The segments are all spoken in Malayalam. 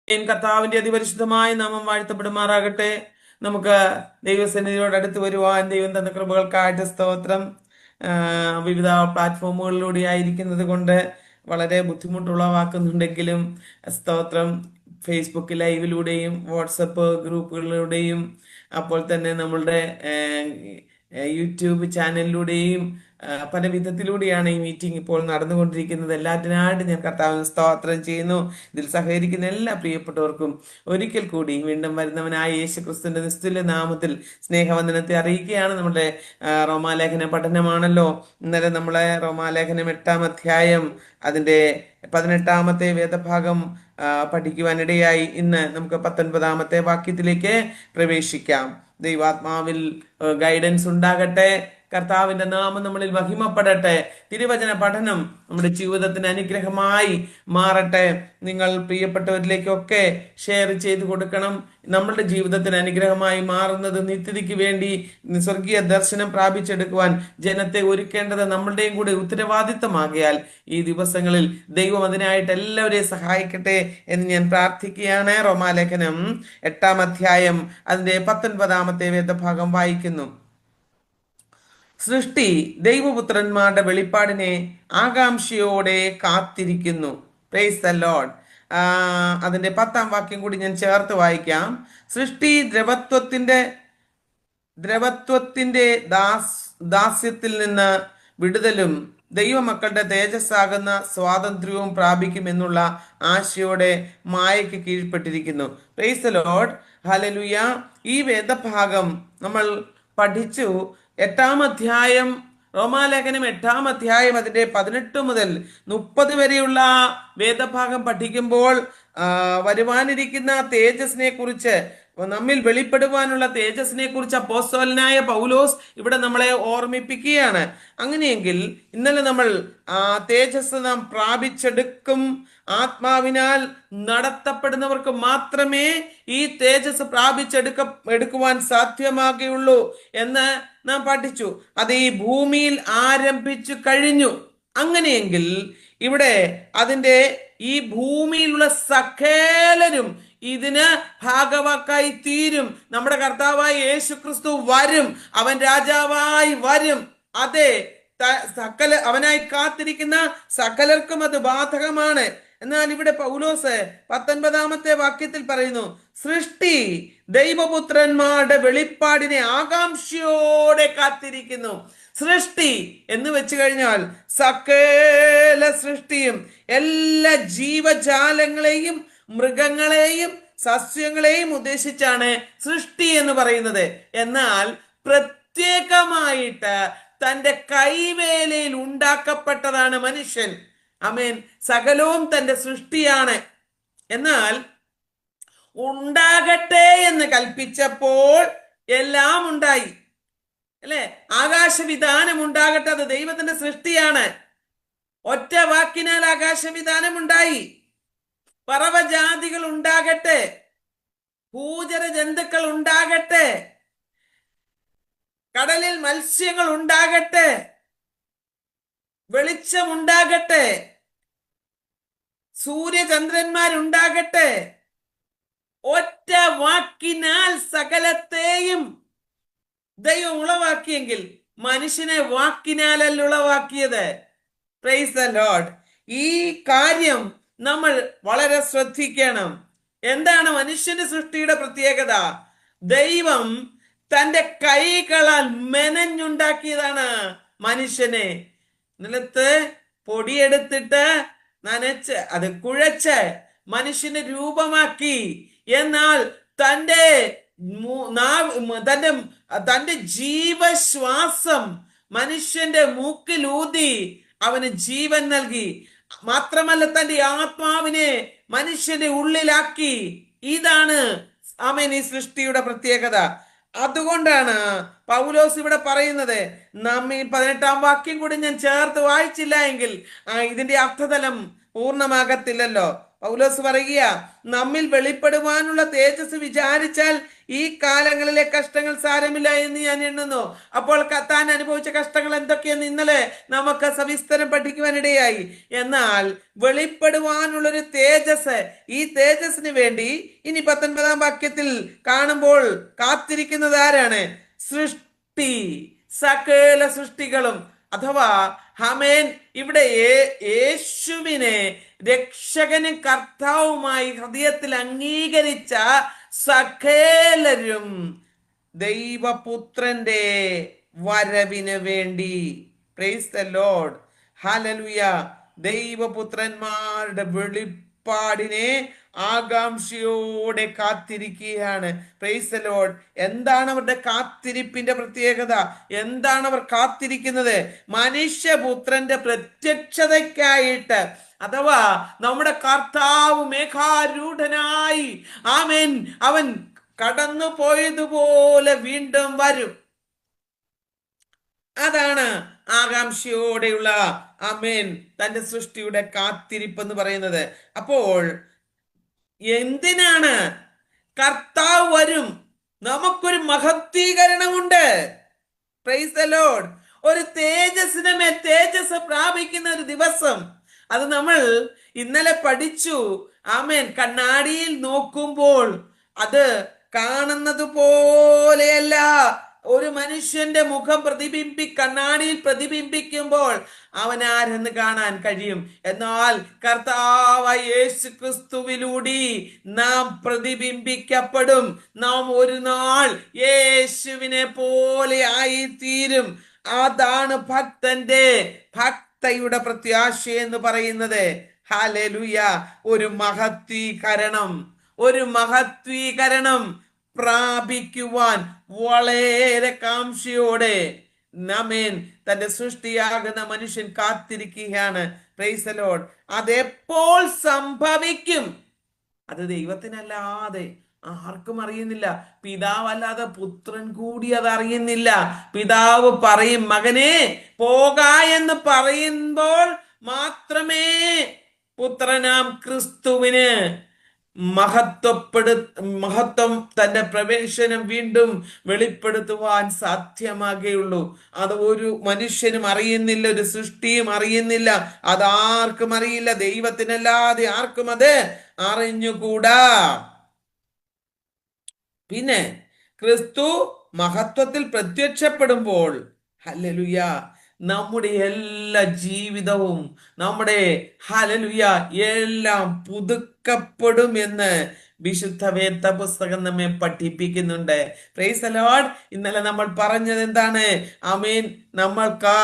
കർത്താവിന്റെ അതിപരിശുദ്ധമായ നാമം വാഴ്ത്തപ്പെടുമാറാകട്ടെ. നമുക്ക് ദൈവസന്നിധിയോട് അടുത്ത് വരുവാൻ ദൈവം തന്ന കൃപകൾക്കായിട്ട് സ്തോത്രം. വിവിധ പ്ലാറ്റ്ഫോമുകളിലൂടെ ആയിരിക്കുന്നത് കൊണ്ട് വളരെ ബുദ്ധിമുട്ടുളവാക്കുന്നുണ്ടെങ്കിലും സ്തോത്രം. ഫേസ്ബുക്ക് ലൈവിലൂടെയും വാട്സപ്പ് ഗ്രൂപ്പുകളിലൂടെയും അപ്പോൾ തന്നെ നമ്മളുടെ യൂട്യൂബ് ചാനലിലൂടെയും പല വിധത്തിലൂടെയാണ് ഈ മീറ്റിംഗ് ഇപ്പോൾ നടന്നുകൊണ്ടിരിക്കുന്നത്. എല്ലാറ്റിനായിട്ട് ഞാൻ കർത്താവിന് സ്തോത്രം ചെയ്യുന്നു. ഇതിൽ സഹകരിക്കുന്ന എല്ലാ പ്രിയപ്പെട്ടവർക്കും ഒരിക്കൽ കൂടി വീണ്ടും വരുന്നവനായ യേശു ക്രിസ്തുവിന്റെ നിസ്തുല്യ നാമത്തിൽ സ്നേഹവന്ദനത്തെ അറിയിക്കുകയാണ്. നമ്മുടെ റോമാലേഖന പഠനമാണല്ലോ. ഇന്നലെ നമ്മളെ റോമാലേഖനം 8-ാം അധ്യായം അതിന്റെ 18-ാമത്തെ വേദഭാഗം പഠിക്കുവാനിടയായി. ഇന്ന് നമുക്ക് 19-ാമത്തെ വാക്യത്തിലേക്ക് പ്രവേശിക്കാം. ദൈവാത്മാവിൽ ഗൈഡൻസ് ഉണ്ടാകട്ടെ. കർത്താവിന്റെ നാമം നമ്മളിൽ മഹിമപ്പെടട്ടെ. തിരുവചന പഠനം നമ്മുടെ ജീവിതത്തിന് അനുഗ്രഹമായി മാറട്ടെ. നിങ്ങൾ പ്രിയപ്പെട്ടവരിലേക്കൊക്കെ ഷെയർ ചെയ്ത് കൊടുക്കണം. നമ്മളുടെ ജീവിതത്തിന് അനുഗ്രഹമായി മാറുന്നത് നിത്യതയ്ക്ക് വേണ്ടി സ്വർഗീയ ദർശനം പ്രാപിച്ചെടുക്കുവാൻ ജനത്തെ ഒരുക്കേണ്ടത് നമ്മളുടെയും കൂടെ ഉത്തരവാദിത്തമാകിയാൽ ഈ ദിവസങ്ങളിൽ ദൈവം അതിനായിട്ട് എല്ലാവരെയും സഹായിക്കട്ടെ എന്ന് ഞാൻ പ്രാർത്ഥിക്കുകയാണ്. റോമാലേഖനം 8-ാം അധ്യായം അതിന്റെ 19-ാമത്തെ വേദഭാഗം വായിക്കുന്നു. സൃഷ്ടി ദൈവപുത്രന്മാരുടെ വെളിപ്പാടിനെ ആകാംക്ഷയോടെ കാത്തിരിക്കുന്നു. Price the Lord. അതിന്റെ 10-ാം വാക്യം കൂടി ഞാൻ ചേർത്ത് വായിക്കാം. സൃഷ്ടി ദ്രവത്വത്തിന്റെ ദാസ്യത്തിൽ നിന്ന് വിടുതലും ദൈവമക്കളുടെ തേജസ്സാകുന്ന സ്വാതന്ത്ര്യവും പ്രാപിക്കുമെന്നുള്ള ആശയോടെ മായയ്ക്ക് കീഴ്പ്പെട്ടിരിക്കുന്നു. Praise the Lord. ഹല്ലേലൂയ. ഈ വേദഭാഗം നമ്മൾ പഠിച്ചു. 8-ാം അധ്യായം റോമാലേഖനം 8-ാം അധ്യായം അതിന്റെ 18 മുതൽ 30 വരെയുള്ള വേദഭാഗം പഠിക്കുമ്പോൾ വരുവാനിരിക്കുന്ന തേജസ്സിനെ കുറിച്ച്, നമ്മിൽ വെളിപ്പെടുവാനുള്ള തേജസ്സിനെ കുറിച്ച് അപ്പോസ്തലനായ പൗലോസ് ഇവിടെ നമ്മളെ ഓർമ്മിപ്പിക്കുകയാണ്. അങ്ങനെയെങ്കിൽ ഇന്നലെ നമ്മൾ തേജസ് നാം പ്രാപിച്ചെടുക്കും. ആത്മാവിനാൽ നടത്തപ്പെടുന്നവർക്ക് മാത്രമേ ഈ തേജസ് എടുക്കുവാൻ സാധ്യമാകുകയുള്ളൂ എന്ന് നാം പഠിച്ചു. അത് ഈ ഭൂമിയിൽ ആരംഭിച്ചു കഴിഞ്ഞു. അങ്ങനെയെങ്കിൽ ഇവിടെ അതിന്റെ ഈ ഭൂമിയിലുള്ള സകലരും ഇതിന് ഭാഗവാക്കായി തീരും. നമ്മുടെ കർത്താവായ യേശു ക്രിസ്തു വരും. അവൻ രാജാവായി വരും. അതെ, അവനായി കാത്തിരിക്കുന്ന സകലർക്കും അത് ബാധകമാണ്. എന്നാൽ ഇവിടെ പൗലോസ് 19-ാമത്തെ വാക്യത്തിൽ പറയുന്നു, സൃഷ്ടി ദൈവപുത്രന്മാരുടെ വെളിപ്പാടിനെ ആകാംക്ഷയോടെ കാത്തിരിക്കുന്നു. സൃഷ്ടി എന്ന് വെച്ച് കഴിഞ്ഞാൽ സകല സൃഷ്ടിയും, എല്ലാ ജീവജാലങ്ങളെയും മൃഗങ്ങളെയും സസ്യങ്ങളെയും ഉദ്ദേശിച്ചാണ് സൃഷ്ടി എന്ന് പറയുന്നത്. എന്നാൽ പ്രത്യേകമായിട്ട് തന്റെ കൈവേലയിൽ ഉണ്ടാക്കപ്പെട്ടതാണ് മനുഷ്യൻ. ആമേൻ. സകലവും തന്റെ സൃഷ്ടിയാണ്. എന്നാൽ ഉണ്ടാകട്ടെ എന്ന് കൽപ്പിച്ചപ്പോൾ എല്ലാം ഉണ്ടായി, അല്ലെ? ആകാശവിധാനം ഉണ്ടാകട്ടെ, അത് ദൈവത്തിന്റെ സൃഷ്ടിയാണ്. ഒറ്റ വാക്കിനാൽ ആകാശവിധാനം ഉണ്ടായി. പറവജാതികൾ ഉണ്ടാകട്ടെ, ഭൂചര ജന്തുക്കൾ ഉണ്ടാകട്ടെ, കടലിൽ മത്സ്യങ്ങൾ ഉണ്ടാകട്ടെ, വെളിച്ചം ഉണ്ടാകട്ടെ, സൂര്യചന്ദ്രന്മാരുണ്ടാകട്ടെ. ഒറ്റ വാക്കിനാൽ സകലത്തെയും ദൈവം ഉളവാക്കിയെങ്കിൽ മനുഷ്യനെ വാക്കിനാലല്ല ഉളവാക്കിയത്. Praise the Lord. ഈ കാര്യം നമ്മൾ വളരെ ശ്രദ്ധിക്കണം. എന്താണ് മനുഷ്യന്റെ സൃഷ്ടിയുടെ പ്രത്യേകത? ദൈവം തന്റെ കൈകളാൽ മെനഞ്ഞുണ്ടാക്കിയതാണ് മനുഷ്യനെ. നിലത്ത് പൊടിയെടുത്തിട്ട് നനച്ച് അത് കുഴച്ച് മനുഷ്യനെ രൂപമാക്കി. എന്നാൽ തന്റെ ജീവശ്വാസം മനുഷ്യന്റെ മൂക്കിലൂതി അവന് ജീവൻ നൽകി. മാത്രമല്ല, തന്റെ ആത്മാവിനെ മനുഷ്യന്റെ ഉള്ളിലാക്കി. ഇതാണ് ആമേൻ ഈ സൃഷ്ടിയുടെ പ്രത്യേകത. അതുകൊണ്ടാണ് പൗലോസ് ഇവിടെ പറയുന്നത്. നാം ഈ 18-ാം വാക്യം കൂടി ഞാൻ ചേർത്ത് വായിച്ചില്ല എങ്കിൽ ഇതിന്റെ അർത്ഥതലം പൂർണ്ണമാകത്തില്ലല്ലോ. പൗലോസ് പറയുക, നമ്മിൽ വെളിപ്പെടുവാനുള്ള തേജസ് വിചാരിച്ചാൽ ഈ കാലങ്ങളിലെ കഷ്ടങ്ങൾ സാരമില്ല എന്ന് ഞാൻ എണ്ണുന്നു. അപ്പോൾ താൻ അനുഭവിച്ച കഷ്ടങ്ങൾ എന്തൊക്കെയെന്ന് ഇന്നലെ നമുക്ക് സവിസ്തരം പഠിക്കുവാനിടയായി. എന്നാൽ വെളിപ്പെടുവാനുള്ളൊരു തേജസ്, ഈ തേജസ്സിന് വേണ്ടി ഇനി 19-ാം വാക്യത്തിൽ കാണുമ്പോൾ കാത്തിരിക്കുന്നത് ആരാണ്? സൃഷ്ടി, സകല സൃഷ്ടികളും. അഥവാ ഹമേൻ, ഇവിടെ യേശുവിനെ രക്ഷകനും കർത്താവുമായി ഹൃദയത്തിൽ അംഗീകരിച്ച സകലരും ദൈവപുത്രന്റെ വരവിന് വേണ്ടി, പ്രൈസ് ദ ലോർഡ്, ഹല്ലേലൂയ, ദൈവപുത്രന്മാരുടെ വെളിപ്പാടിനെ ആകാംക്ഷയോടെ കാത്തിരിക്കുകയാണ്. Price the Lord. എന്താണ് അവരുടെ കാത്തിരിപ്പിന്റെ പ്രത്യേകത? എന്താണ് അവർ കാത്തിരിക്കുന്നത്? മനുഷ്യപുത്രന്റെ പ്രത്യക്ഷതയ്ക്കായിട്ട്. അഥവാ നമ്മുടെ കർത്താവ് മേഘാരൂഢനായി, ആമേൻ, അവൻ കടന്നു പോയതുപോലെ വീണ്ടും വരും. അതാണ് ആകാംക്ഷയോടെയുള്ള, ആമേൻ, തന്റെ സൃഷ്ടിയുടെ കാത്തിരിപ്പ് എന്ന് പറയുന്നത്. അപ്പോൾ എന്തിനാണ്? കർത്താവ് വരും, നമുക്കൊരു മഹത്വീകരണമുണ്ട്. Price the Lord. ഒരു തേജസ്സിന് മേൽ തേജസ് പ്രാപിക്കുന്ന ഒരു ദിവസം. അത് നമ്മൾ ഇന്നലെ പഠിച്ചു. ആമേൻ. കണ്ണാടിയിൽ നോക്കുമ്പോൾ അത് കാണുന്നത് പോലെയല്ല. ഒരു മനുഷ്യന്റെ മുഖം കണ്ണാടിയിൽ പ്രതിബിംബിക്കുമ്പോൾ അവൻ ആരെന്ന് കാണാൻ കഴിയും. എന്നാൽ കർത്താവായ യേശു ക്രിസ്തുവിലൂടെ നാം പ്രതിബിംബിക്കപ്പെടും. നാം ഒരു നാൾ യേശുവിനെ പോലെ ആയിത്തീരും. അതാണ് ഭക്തയുടെ പ്രത്യാശ എന്ന് പറയുന്നത്. ഹല്ലേലൂയ. ഒരു മഹത്വീകരണം പ്രാപിക്കുവാൻ വളരെ കാംക്ഷയോടെ ആമേൻ തന്റെ സൃഷ്ടിയാകുന്ന മനുഷ്യൻ കാത്തിരിക്കുകയാണ്. Price the Lord. അതെപ്പോൾ സംഭവിക്കും? അത് ദൈവത്തിനല്ലാതെ ആർക്കും അറിയുന്നില്ല. പിതാവല്ലാതെ പുത്രൻ കൂടി അത് അറിയുന്നില്ല. പിതാവ് പറയും, മകനെ പോക എന്ന് പറയുമ്പോൾ മാത്രമേ പുത്രനാം ക്രിസ്തുവിന് മഹത്വം തന്റെ പ്രവേശനം വീണ്ടും വെളിപ്പെടുത്തുവാൻ സാധ്യമാകുകയുള്ളൂ. അത് ഒരു മനുഷ്യനും അറിയുന്നില്ല, ഒരു സൃഷ്ടിയും അറിയുന്നില്ല. അതാർക്കും അറിയില്ല. ദൈവത്തിനല്ലാതെ ആർക്കും അത് അറിഞ്ഞുകൂടാ. പിന്നെ ക്രിസ്തു മഹത്വത്തിൽ പ്രത്യക്ഷപ്പെടുമ്പോൾ, ഹല്ലേലൂയ, നമ്മുടെ എല്ലാ ജീവിതവും, നമ്മുടെ ഹല്ലേലൂയ എല്ലാം പുതുക്കപ്പെടും എന്ന് വിശുദ്ധ വേദ പുസ്തകം നമ്മെ പഠിപ്പിക്കുന്നുണ്ട്. Price the Lord. ഇന്നലെ നമ്മൾ പറഞ്ഞത് എന്താണ്? ആമേൻ, നമ്മൾക്ക്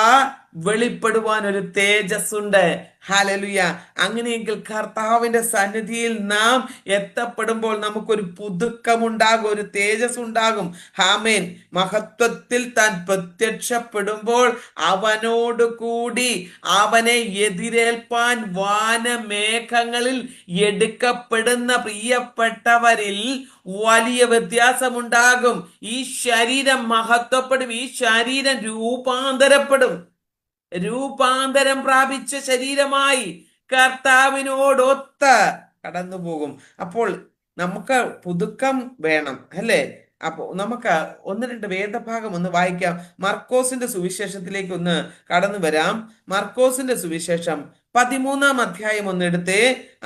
വെളിപ്പെടുവാൻ ഒരു തേജസ് ഉണ്ട്. ഹല്ലേലൂയ. അങ്ങനെയെങ്കിൽ കർത്താവിന്റെ സന്നിധിയിൽ നാം എത്തപ്പെടുമ്പോൾ നമുക്കൊരു പുതുക്കമുണ്ടാകും, ഒരു തേജസ് ഉണ്ടാകും. ആമേൻ. മഹത്വത്തിൽ താൻ പ്രത്യക്ഷപ്പെടുമ്പോൾ അവനോട് കൂടി അവനെ എതിരേൽപ്പാൻ വാനമേഘങ്ങളിൽ എടുക്കപ്പെടുന്ന പ്രിയപ്പെട്ടവരിൽ വലിയ വ്യത്യാസമുണ്ടാകും. ഈ ശരീരം മഹത്വപ്പെടും. ഈ ശരീരം രൂപാന്തരം പ്രാപിച്ച ശരീരമായി കർത്താവിനോടൊത്ത് കടന്നു പോകും. അപ്പോൾ നമുക്ക് പുതുക്കം വേണം, അല്ലേ? അപ്പോൾ നമുക്ക് 1-2 വേദഭാഗം ഒന്ന് വായിക്കാം. മർക്കോസിന്റെ സുവിശേഷത്തിലേക്ക് ഒന്ന് കടന്നു വരാം. മർക്കോസിന്റെ സുവിശേഷം 13-ാം അധ്യായം ഒന്ന് എടുത്തേ.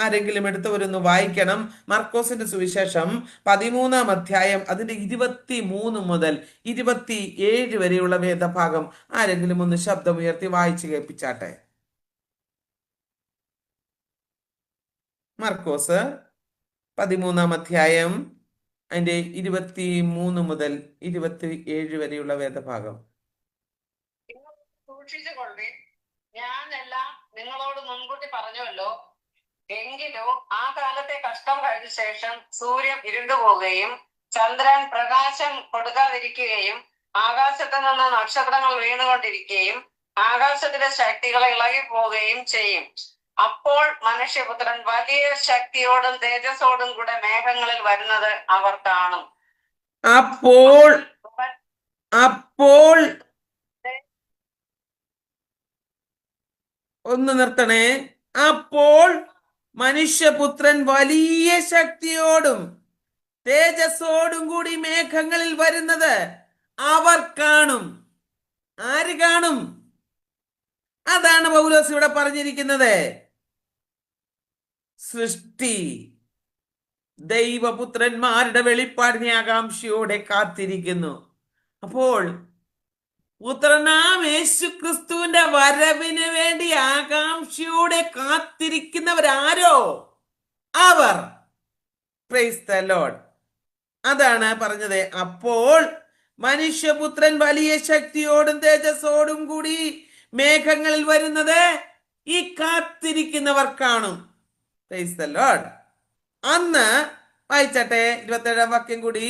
ആരെങ്കിലും എടുത്തവരൊന്ന് വായിക്കണം. മർക്കോസിന്റെ സുവിശേഷം 13-ാം അധ്യായം, അതിന്റെ 23 മുതൽ 27 വരെയുള്ള വേദഭാഗം ആരെങ്കിലും ഒന്ന് ശബ്ദമുയർത്തി വായിച്ചു കേൾപ്പിച്ചാട്ടെ. മർക്കോസ് 13-ാം അധ്യായം, അതിന്റെ 23 മുതൽ 27 വരെയുള്ള വേദഭാഗം. സൂക്ഷിച്ചുകൊള്ളേ, ഞാനെല്ലാം നിങ്ങളോട് മുൻകൂട്ടി പറഞ്ഞുവല്ലോ. എങ്കിലോ ആ കാലത്തെ കഷ്ടം കഴിഞ്ഞ ശേഷം സൂര്യൻ ഇരുണ്ടുപോകുകയും ചന്ദ്രൻ പ്രകാശം കൊടുക്കാതിരിക്കുകയും ആകാശത്ത് നിന്ന് നക്ഷത്രങ്ങൾ വീണുകൊണ്ടിരിക്കുകയും ആകാശത്തിലെ ശക്തികൾ ഇളകിപ്പോവുകയും ചെയ്യും. അപ്പോൾ മനുഷ്യപുത്രൻ വലിയ ശക്തിയോടും തേജസ്സോടും കൂടെ മേഘങ്ങളിൽ വരുന്നത് അവർ കാണും. അപ്പോൾ ഒന്ന് നിർത്തണേ. അപ്പോൾ മനുഷ്യപുത്രൻ വലിയ ശക്തിയോടും തേജസ്സോടും കൂടി മേഘങ്ങളിൽ വരുന്നത് അവർ കാണും. ആര് കാണും? അതാണ് പൗലോസ് ഇവിടെ പറഞ്ഞിരിക്കുന്നത്. സൃഷ്ടി ദൈവപുത്രന്മാരുടെ വെളിപ്പാടിനെ ആകാംക്ഷയോടെ കാത്തിരിക്കുന്നു. അപ്പോൾ പുത്രനാം യേശു ക്രിസ്തുവിന്റെ വരവിന് വേണ്ടി ആകാംക്ഷയോടെ കാത്തിരിക്കുന്നവരാരോ അവർ. Praise the Lord. അതാണ് പറഞ്ഞത്. അപ്പോൾ മനുഷ്യപുത്രൻ വലിയ ശക്തിയോടും തേജസ്സോടും കൂടി മേഘങ്ങളിൽ വരുന്നത് ഈ കാത്തിരിക്കുന്നവർ കാണും. Price the Lord. അന്ന് വായിച്ചട്ടെ 27-ാം വാക്യം കൂടി.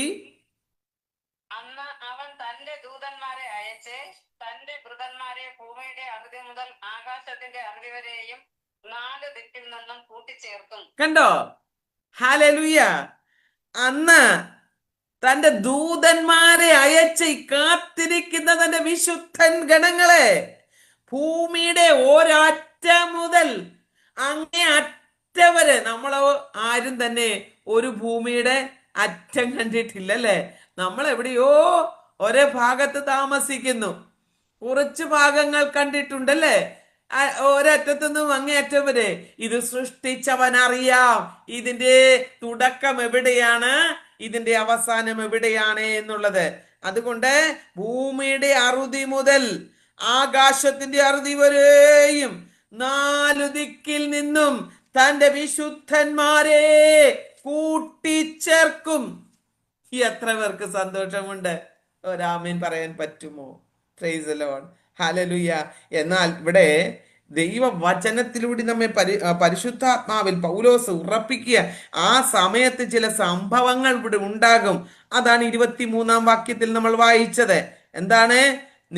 അന്ന് അവൻ തന്റെ ദൂതന്മാരെ അയച്ച് തന്റെ വൃതന്മാരെ ഭൂമിയുടെ അറുതി മുതൽ ആകാശത്തിന്റെ അറുതി വരെയും 4 ദിക്കിൽ നിന്നും കൂട്ടിച്ചേർക്കും. കണ്ടോ? ഹല്ലേലൂയ. അന്ന് തന്റെ ദൂതന്മാരെ അയച്ച് കാത്തിരിക്കുന്ന തന്റെ വിശുദ്ധൻ ഗണങ്ങളെ ഭൂമിയുടെ ഒരറ്റം മുതൽ അങ്ങേ അറ്റം വരെ. നമ്മൾ ആരും തന്നെ ഒരു ഭൂമിയുടെ അറ്റം കണ്ടിട്ടില്ലല്ലേ. നമ്മൾ എവിടെയോ ഒരേ ഭാഗത്ത് താമസിക്കുന്നു. കുറച്ച് ഭാഗങ്ങൾ കണ്ടിട്ടുണ്ടല്ലേ. ഒരറ്റത്തുനിന്നും അങ്ങേയറ്റം വരെ. ഇത് സൃഷ്ടിച്ചവൻ അറിയാം ഇതിന്റെ തുടക്കം എവിടെയാണ്, ഇതിന്റെ അവസാനം എവിടെയാണ് എന്നുള്ളത്. അതുകൊണ്ട് ഭൂമിയുടെ അറുതി മുതൽ ആകാശത്തിന്റെ അറുതി വരെയും 4 ദിക്കിൽ നിന്നും തന്റെ വിശുദ്ധന്മാരെ കൂട്ടിച്ചേർക്കും. എത്ര പേർക്ക് സന്തോഷമുണ്ട്? ഒരാമീൻ പറയാൻ പറ്റുമോ? Price the Lord. ഹല്ലേലൂയ. എന്നാൽ ഇവിടെ ദൈവവചനത്തിലൂടെ നമ്മെ പരിശുദ്ധാത്മാവിൽ പൗലോസ് ഉറപ്പിക്കുക. ആ സമയത്ത് ചില സംഭവങ്ങൾ ഇവിടെ ഉണ്ടാകും. അതാണ് 23-ാം വാക്യത്തിൽ നമ്മൾ വായിച്ചത്. എന്താണ്?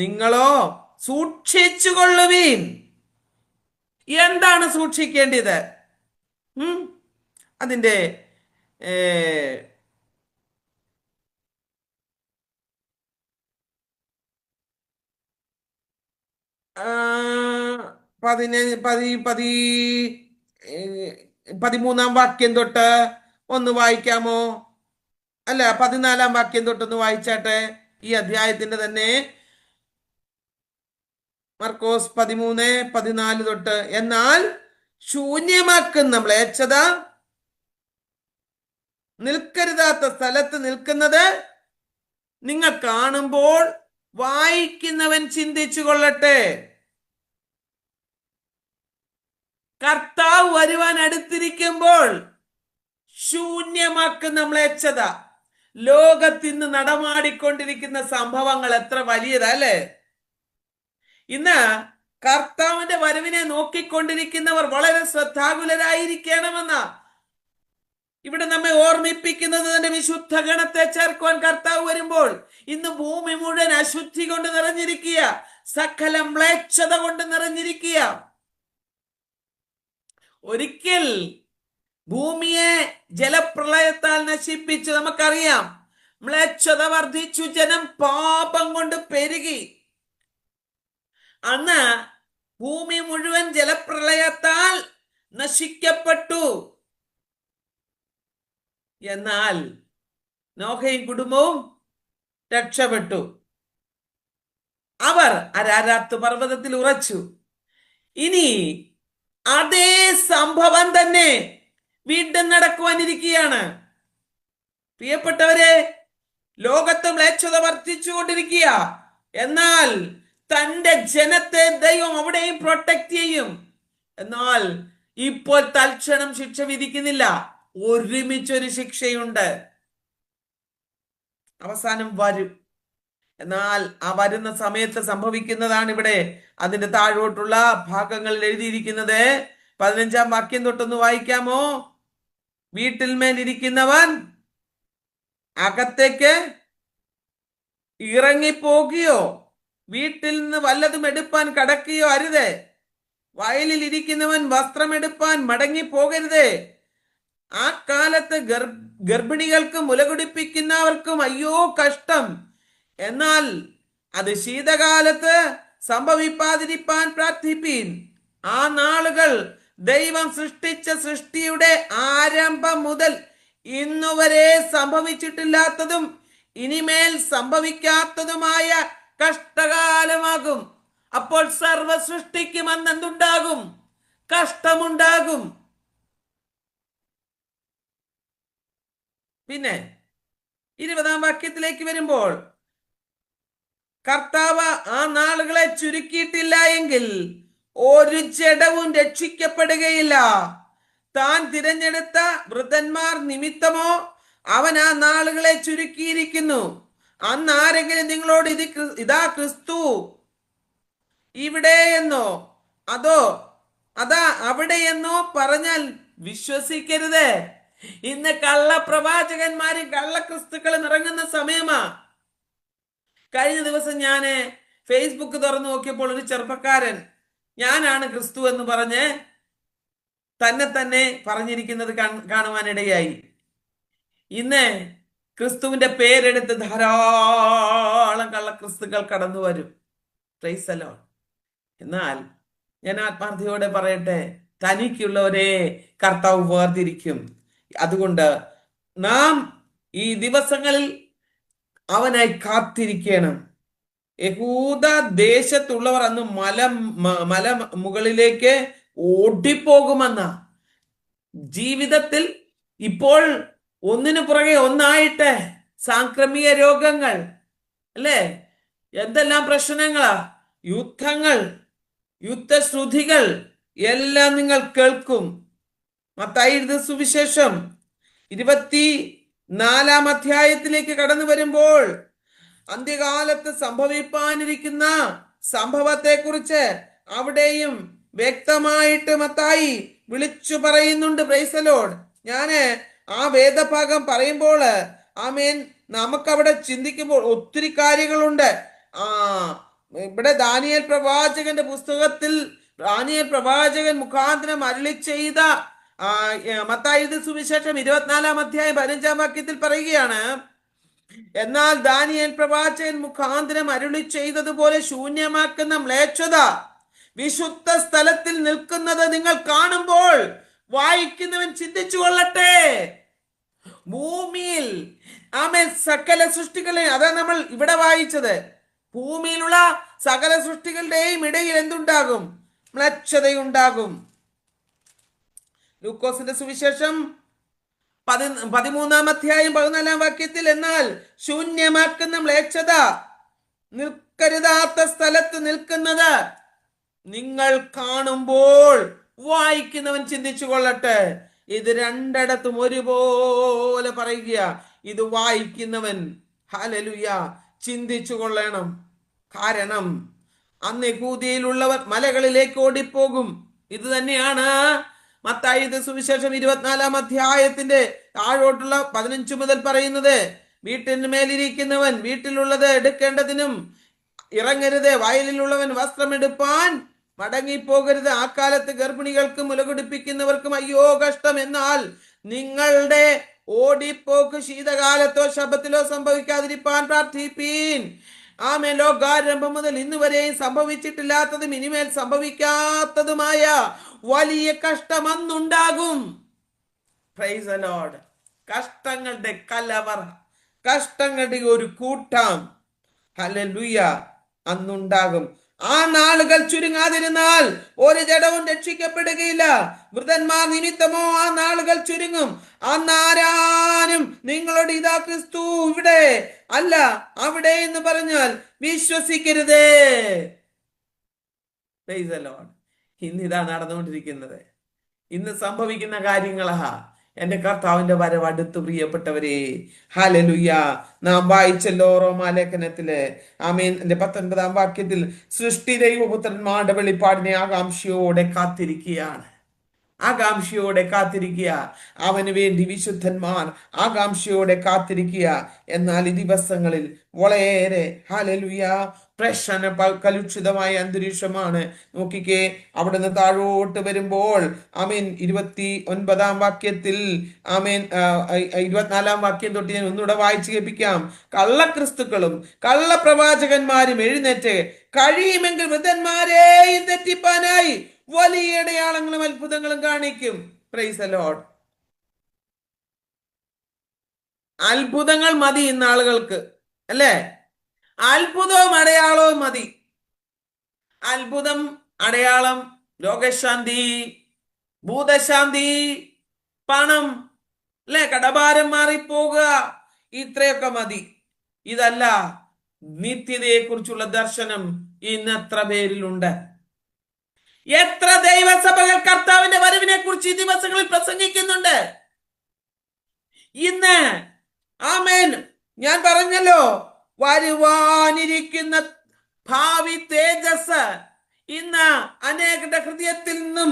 നിങ്ങളോ സൂക്ഷിച്ചുകൊള്ളുവീൻ. എന്താണ് സൂക്ഷിക്കേണ്ടത്? അതിന്റെ 13-ാം വാക്യം തൊട്ട് ഒന്ന് വായിക്കാമോ? അല്ല, 14-ാം വാക്യം തൊട്ടൊന്ന് വായിച്ചാട്ടെ. ഈ അധ്യായത്തിന്റെ തന്നെ മർക്കോസ് 13:14 തൊട്ട്. എന്നാൽ ശൂന്യമാക്കുന്ന മ്ലേച്ഛത നിൽക്കരുതാത്ത സ്ഥലത്ത് നിൽക്കുന്നത് നിങ്ങൾ കാണുമ്പോൾ വായിക്കുന്നവൻ ചിന്തിച്ചു കൊള്ളട്ടെ. കർത്താവ് വരുവാൻ അടുത്തിരിക്കുമ്പോൾ ശൂന്യമാക്കുന്ന മ്ലേച്ഛത. ലോകത്തിന്ന് നടമാടിക്കൊണ്ടിരിക്കുന്ന സംഭവങ്ങൾ എത്ര വലിയതല്ലേ. ഇന്ന് കർത്താവിന്റെ വരവിനെ നോക്കിക്കൊണ്ടിരിക്കുന്നവർ വളരെ ശ്രദ്ധാകുലരായിരിക്കണമെന്ന ഇവിടെ നമ്മെ ഓർമ്മിപ്പിക്കുന്നത് തന്നെ വിശുദ്ധ ഗണത്തെ ചേർക്കുവാൻ കർത്താവ് വരുമ്പോൾ. ഇന്ന് ഭൂമി മുഴുവൻ അശുദ്ധി കൊണ്ട് നിറഞ്ഞിരിക്കുക, സകല മ്ലേച്ഛത കൊണ്ട് നിറഞ്ഞിരിക്കുക. ഒരിക്കൽ ഭൂമിയെ ജലപ്രളയത്താൽ നശിപ്പിച്ചു. നമുക്കറിയാം, മ്ലേച്ഛത വർദ്ധിച്ചു, ജനം പാപം കൊണ്ട് പെരുകി. അന്ന് ഭൂമി മുഴുവൻ ജലപ്രളയത്താൽ നശിക്കപ്പെട്ടു. എന്നാൽ നോഹയും കുടുംബവും രക്ഷപ്പെട്ടു. അവർ അരാരാത്ത് പർവ്വതത്തിൽ ഉറച്ചു. ഇനി അതേ സംഭവം തന്നെ വീണ്ടും നടക്കുവാനിരിക്കുകയാണ്. പ്രിയപ്പെട്ടവരെ, ലോകത്ത് മ്ലേച്ഛത വർദ്ധിച്ചുകൊണ്ടിരിക്കുക. എന്നാൽ തന്റെ ജനത്തെ ദൈവം അവിടെയും പ്രൊട്ടക്ട് ചെയ്യും. എന്നാൽ ഇപ്പോൾ തൽക്ഷണം ശിക്ഷ വിധിക്കുന്നില്ല, ഒരുമിച്ചൊരു ശിക്ഷയുണ്ട്. അവസാനം വരും. എന്നാൽ ആ വരുന്ന സമയത്ത് സംഭവിക്കുന്നതാണ് ഇവിടെ അതിന്റെ താഴോട്ടുള്ള ഭാഗങ്ങളിൽ എഴുതിയിരിക്കുന്നത്. 15-ാം വാക്യം തൊട്ടൊന്ന് വായിക്കാമോ? വീട്ടിൽ മേലിരിക്കുന്നവൻ അകത്തേക്ക് ഇറങ്ങിപ്പോകുകയോ വീട്ടിൽ നിന്ന് വല്ലതും എടുപ്പാൻ കടക്കുകയോ അരുത്. വയലിൽ ഇരിക്കുന്നവൻ വസ്ത്രമെടുപ്പാൻ മടങ്ങി പോകരുത്. ആ കാലത്ത് ഗർഭിണികൾക്കും മുലകുടിപ്പിക്കുന്നവർക്കും അയ്യോ കഷ്ടം. എന്നാൽ അത് ശീതകാലത്ത് സംഭവിപ്പാതിരിപ്പാൻ പ്രാർത്ഥിപ്പീൻ. ആ നാളുകൾ ദൈവം സൃഷ്ടിച്ച സൃഷ്ടിയുടെ ആരംഭം മുതൽ ഇന്നുവരെ സംഭവിച്ചിട്ടില്ലാത്തതും ഇനിമേൽ സംഭവിക്കാത്തതുമായ കഷ്ടകാലമാകും. അപ്പോൾ സർവ സൃഷ്ടിക്കും അന്ന് എന്തുണ്ടാകും? കഷ്ടമുണ്ടാകും. പിന്നെ 20-ാം വാക്യത്തിലേക്ക് വരുമ്പോൾ, കർത്താവ് ആ നാളുകളെ ചുരുക്കിയിട്ടില്ല എങ്കിൽ ഒരു ജഡവും രക്ഷിക്കപ്പെടുകയില്ല. താൻ തിരഞ്ഞെടുത്ത വൃദ്ധന്മാർ നിമിത്തമോ അവൻ ആ നാളുകളെ ചുരുക്കിയിരിക്കുന്നു. അന്ന് ആരെങ്കിലും നിങ്ങളോട് ഇതാ ക്രിസ്തു ഇവിടെ എന്നോ അതാ അവിടെ എന്നോ പറഞ്ഞാൽ വിശ്വസിക്കരുത്. ഇന്ന് കള്ളപ്രവാചകന്മാരും കള്ളക്രിസ്തുക്കളും ഇറങ്ങുന്ന സമയമാ. കഴിഞ്ഞ ദിവസം ഞാൻ ഫേസ്ബുക്ക് തുറന്നു നോക്കിയപ്പോൾ ഒരു ചെറുപ്പക്കാരൻ ഞാനാണ് ക്രിസ്തു എന്ന് പറഞ്ഞ് തന്നെ പറഞ്ഞിരിക്കുന്നത് കാണുവാനിടയായി. ഇന്ന് ക്രിസ്തുവിന്റെ പേരെടുത്ത് ധാരാളം കള്ളക്രിസ്തുക്കൾ കടന്നു വരും. Price the Lord. എന്നാൽ ഞാൻ ആത്മാർത്ഥയോടെ പറയട്ടെ, തനിക്കുള്ളവരെ കർത്താവ് വേർതിരിക്കും. അതുകൊണ്ട് നാം ഈ ദിവസങ്ങളിൽ അവനായി കാത്തിരിക്കണം. യഹൂദ ദേശത്തുള്ളവർ അന്ന് മല മുകളിലേക്ക് ഓടിപ്പോകുമെന്ന ജീവിതത്തിൽ ഇപ്പോൾ ഒന്നിനു പുറകെ ഒന്നായിട്ട് സാംക്രമിക രോഗങ്ങൾ, അല്ലേ, എന്തെല്ലാം പ്രശ്നങ്ങളാ, യുദ്ധങ്ങൾ, യുദ്ധശ്രുതികൾ എല്ലാം നിങ്ങൾ കേൾക്കും. മത്തായി എഴുതിയ സുവിശേഷം 24-ാം അധ്യായത്തിലേക്ക് കടന്നു വരുമ്പോൾ അന്ത്യകാലത്ത് സംഭവിപ്പാനിരിക്കുന്ന സംഭവത്തെ കുറിച്ച് അവിടെയും വ്യക്തമായിട്ട് മത്തായി വിളിച്ചു പറയുന്നുണ്ട്. Price the Lord. ഞാന് ആ വേദഭാഗം പറയുമ്പോൾ ആമേൻ, നമുക്കവിടെ ചിന്തിക്കുമ്പോൾ ഒത്തിരി കാര്യങ്ങളുണ്ട്. ഇവിടെ ദാനിയേൽ പ്രവാചകന്റെ പുസ്തകത്തിൽ ദാനിയേൽ പ്രവാചകൻ മുഖാന്തരം അരുളി ചെയ്ത മത്തായി എഴുതിയ സുവിശേഷം 24-ാം അധ്യായം 15-ാം വാക്യത്തിൽ പറയുകയാണ്, എന്നാൽ ദാനിയേൽ പ്രവാചകൻ മുഖാന്തരം അരുളി ചെയ്തതുപോലെ ശൂന്യമാക്കുന്ന മ്ലേച്ഛത വിശുദ്ധ സ്ഥലത്തിൽ നിൽക്കുന്നത് നിങ്ങൾ കാണുമ്പോൾ വായിക്കുന്നവൻ ചിന്തിച്ചു കൊള്ളട്ടെ. ഭൂമിയിൽ ആമേൻ സകല സൃഷ്ടികളെ, അതാ നമ്മൾ ഇവിടെ വായിച്ചത്, ഭൂമിയിലുള്ള സകല സൃഷ്ടികളുടെയും ഇടയിൽ എന്തുണ്ടാകും? മ്ലേച്ഛതയുണ്ടാകും. ലൂക്കോസിന്റെ സുവിശേഷം 13-ാം അധ്യായം 14-ാം വാക്യത്തിൽ, എന്നാൽ ശൂന്യമാക്കുന്ന മ്ലേച്ഛത നിൽക്കരുതാത്ത സ്ഥലത്ത് നിൽക്കുന്നത് നിങ്ങൾ കാണുമ്പോൾ വായിക്കുന്നവൻ ചിന്തിച്ചു കൊള്ളട്ടെ. ഇത് രണ്ടിടത്തും ഒരുപോലെ പറയുക. ഇത് വായിക്കുന്നവൻ ഹല്ലേലൂയ ചിന്തിച്ചു കൊള്ളണം. കാരണം അന്ന് യഹൂദിയയിലുള്ളവർ മലകളിലേക്ക് ഓടിപ്പോകും. ഇത് തന്നെയാണ് മത്തായി സുവിശേഷം 24-ാം അധ്യായത്തിന്റെ താഴോട്ടുള്ള 15 മുതൽ പറയുന്നത്. വീട്ടിന് മേലിരിക്കുന്നവൻ വീട്ടിലുള്ളത് എടുക്കേണ്ടതിനും ഇറങ്ങരുത്, വയലിലുള്ളവൻ വസ്ത്രമെടുപ്പാൻ മടങ്ങിപ്പോകരുത്. ആ കാലത്ത് ഗർഭിണികൾക്കും മുലകുടിപ്പിക്കുന്നവർക്കും അയ്യോ കഷ്ടം. എന്നാൽ നിങ്ങളുടെ ഓടിപ്പോക്ക് ശീതകാലത്തോ ശബ്ദത്തിലോ സംഭവിക്കാതിരിപ്പാൻ പ്രാർത്ഥിപ്പീൻ. ആമേൻ. ലോകാരംഭം മുതൽ ഇന്ന് വരെയും സംഭവിച്ചിട്ടില്ലാത്തതും ഇനിമേൽ സംഭവിക്കാത്തതുമായ വലിയ കഷ്ടം അന്നുണ്ടാകും. Praise the Lord. കഷ്ടങ്ങളുടെ കലവറ, കഷ്ടങ്ങളുടെ ഒരു കൂട്ടം ഹല്ലേലൂയ അന്നുണ്ടാകും. ആ നാളുകൾ ചുരുങ്ങാതിരുന്നാൽ ഒരു ജഡവും രക്ഷിക്കപ്പെടുകയില്ല. വൃദ്ധന്മാർ നിമിത്തമോ ആ നാളുകൾ ചുരുങ്ങും. അന്നാരാനും നിങ്ങളോട് ഇതാ ക്രിസ്തു ഇവിടെ അല്ല അവിടെ എന്ന് പറഞ്ഞാൽ വിശ്വസിക്കരുതേ. Price the Lord. ഇന്നിതാ നടന്നുകൊണ്ടിരിക്കുന്നത്. ഇന്ന് സംഭവിക്കുന്ന കാര്യങ്ങളാ. എന്റെ കർത്താവിന്റെ വരവ് അടുത്തു. പ്രിയപ്പെട്ടവരെ, ഹല്ലേലൂയ. നാം വായിച്ചല്ലോ റോമാലേഖനത്തില് ആമേൻ 19-ാം വാക്യത്തിൽ, സൃഷ്ടി ദൈവപുത്രന്മാരുടെ വെളിപ്പാടിനെ ആകാംക്ഷയോടെ കാത്തിരിക്കുകയാണ്. ആകാംക്ഷയോടെ കാത്തിരിക്കുക. അവന് വേണ്ടി വിശുദ്ധന്മാർ ആകാംക്ഷയോടെ കാത്തിരിക്കുക. എന്നാൽ ഈ ദിവസങ്ങളിൽ വളരെ ഹല്ലേലൂയ പ്രശ്ന കലുഷിതമായ അന്തരീക്ഷമാണ്. നോക്കിക്കേ, അവിടുന്ന് താഴോട്ട് വരുമ്പോൾ ആമേൻ 29-ാം വാക്യത്തിൽ ആമേൻ 24-ാം വാക്യം തൊട്ട് ഞാൻ ഒന്നുകൂടെ വായിച്ചു കേൾപ്പിക്കാം. കള്ളക്രിസ്തുക്കളും കള്ളപ്രവാചകന്മാരും എഴുന്നേറ്റ് കഴിയുമെങ്കിൽ വൃദ്ധന്മാരെയും തെറ്റിപ്പാനായി വലിയ അടയാളങ്ങളും അത്ഭുതങ്ങളും കാണിക്കും. Price the Lord. അത്ഭുതങ്ങൾ മതി ഇന്ന് ആളുകൾക്ക്, അല്ലേ? അത്ഭുതവും അടയാളവും മതി. അത്ഭുതം, അടയാളം, രോഗശാന്തി, ഭൂതശാന്തി, പണം, അല്ലെ, കടഭാരം മാറിപ്പോകുക, ഇത്രയൊക്കെ മതി. ഇതല്ല, നിത്യതയെ കുറിച്ചുള്ള ദർശനം ഇന്ന് എത്ര പേരിലുണ്ട്? എത്ര ദൈവസഭകൾ കർത്താവിന്റെ വരവിനെ കുറിച്ച് ഈ ദിവസങ്ങളിൽ പ്രസംഗിക്കുന്നുണ്ട്? ഇന്ന് ആമേൻ, ഞാൻ പറഞ്ഞല്ലോ, വരുവാനിരിക്കുന്ന ഭാവി തേജസ് ഇന്ന് അനേകരുടെ ഹൃദയത്തിൽ നിന്നും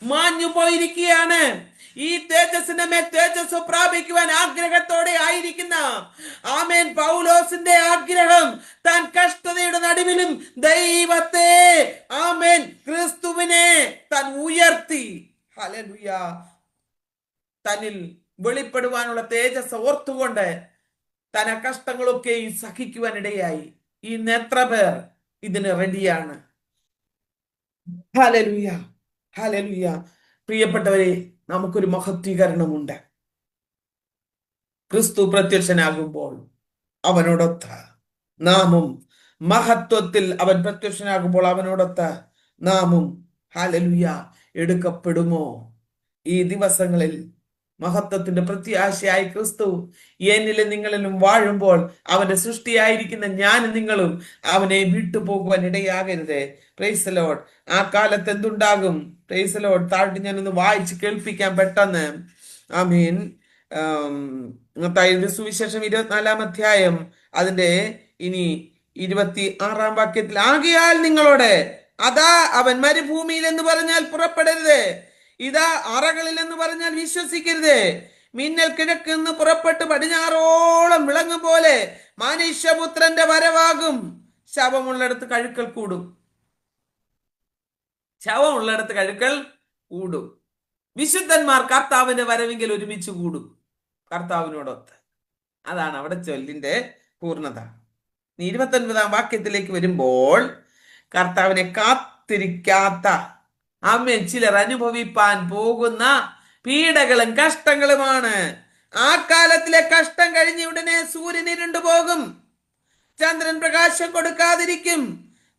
മാഞ്ഞു പോയിരിക്കുകയാണ്. ഈ തേജസ്സിന്റെ മേൽ തേജസ് പ്രാപിക്കുവാൻ ആഗ്രഹത്തോടെ ആയിരിക്കുന്ന ആമേൻ പൗലോസിന്റെ ആഗ്രഹം, താൻ കഷ്ടതയുടെ നടുവിലും ദൈവത്തെ, ആമേൻ ക്രിസ്തുവിനെ താൻ ഉയർത്തി, ഹല്ലേലൂയ, തന്നിൽ വെളിപ്പെടുവാനുള്ള തേജസ് ഓർത്തുകൊണ്ട് തന കഷ്ടങ്ങളൊക്കെ സഹിക്കുവാൻ ഇടയായി. ഇന്ന് എത്ര പേർ ഇതിന് റെഡിയാണ്? Hallelujah, hallelujah. പ്രിയപ്പെട്ടവരെ, നമുക്കൊരു മഹത്വീകരണമുണ്ട്. ക്രിസ്തു പ്രത്യക്ഷനാകുമ്പോൾ അവനോടൊത്ത് നാമും, മഹത്വത്തിൽ അവൻ പ്രത്യക്ഷനാകുമ്പോൾ അവനോടൊത്ത് നാമും, ഹല്ലേലൂയ, എടുക്കപ്പെടുമോ? ഈ ദിവസങ്ങളിൽ മഹത്വത്തിന്റെ പ്രത്യാശയായി ക്രിസ്തു എന്നിലും നിങ്ങളിലും വാഴുമ്പോൾ അവന്റെ സൃഷ്ടിയായിരിക്കുന്ന ഞാനും നിങ്ങളും അവനെ വിട്ടുപോകുവാൻ ഇടയാകരുത്. Praise the Lord. ആ കാലത്ത് എന്തുണ്ടാകും? Price the Lord. താഴ്ത്തി ഞാനൊന്ന് വായിച്ച് കേൾപ്പിക്കാൻ പെട്ടെന്ന്. ആമീൻ. സുവിശേഷം 24-ാം അധ്യായം അതിന്റെ ഇനി 26-ാം വാക്യത്തിൽ, ആകയാൽ നിങ്ങളോട്, അതാ അവൻ മരുഭൂമിയിൽ എന്ന് പറഞ്ഞാൽ പുറപ്പെടരുത്, ഇതാ അറകളിൽ എന്ന് പറഞ്ഞാൽ വിശ്വസിക്കരുത്. മിന്നൽ കിഴക്ക് നിന്ന് പുറപ്പെട്ട് പടിഞ്ഞാറോളം വിളങ്ങും പോലെ മനുഷ്യപുത്രന്റെ വരവാകും. ശവമുള്ളിടത്ത് കഴുക്കൽ കൂടും. ശവമുള്ളിടത്ത് കഴുക്കൽ കൂടും. വിശുദ്ധന്മാർ കർത്താവിന്റെ വരവെങ്കിൽ ഒരുമിച്ച് കൂടും കർത്താവിനോടൊത്ത്. അതാണ് അവിടെ ചൊല്ലിന്റെ പൂർണ്ണത. 29-ാം വാക്യത്തിലേക്ക് വരുമ്പോൾ, കർത്താവിനെ കാത്തിരിക്കാത്ത ആമേൻ ചിലർ അനുഭവിപ്പാൻ പോകുന്ന പീഡകളും കഷ്ടങ്ങളുമാണ്. ആ കാലത്തിലെ കഷ്ടം കഴിഞ്ഞ ഉടനെ സൂര്യൻ ഇരുണ്ടുപോകും, ചന്ദ്രൻ പ്രകാശം കൊടുക്കാതിരിക്കും,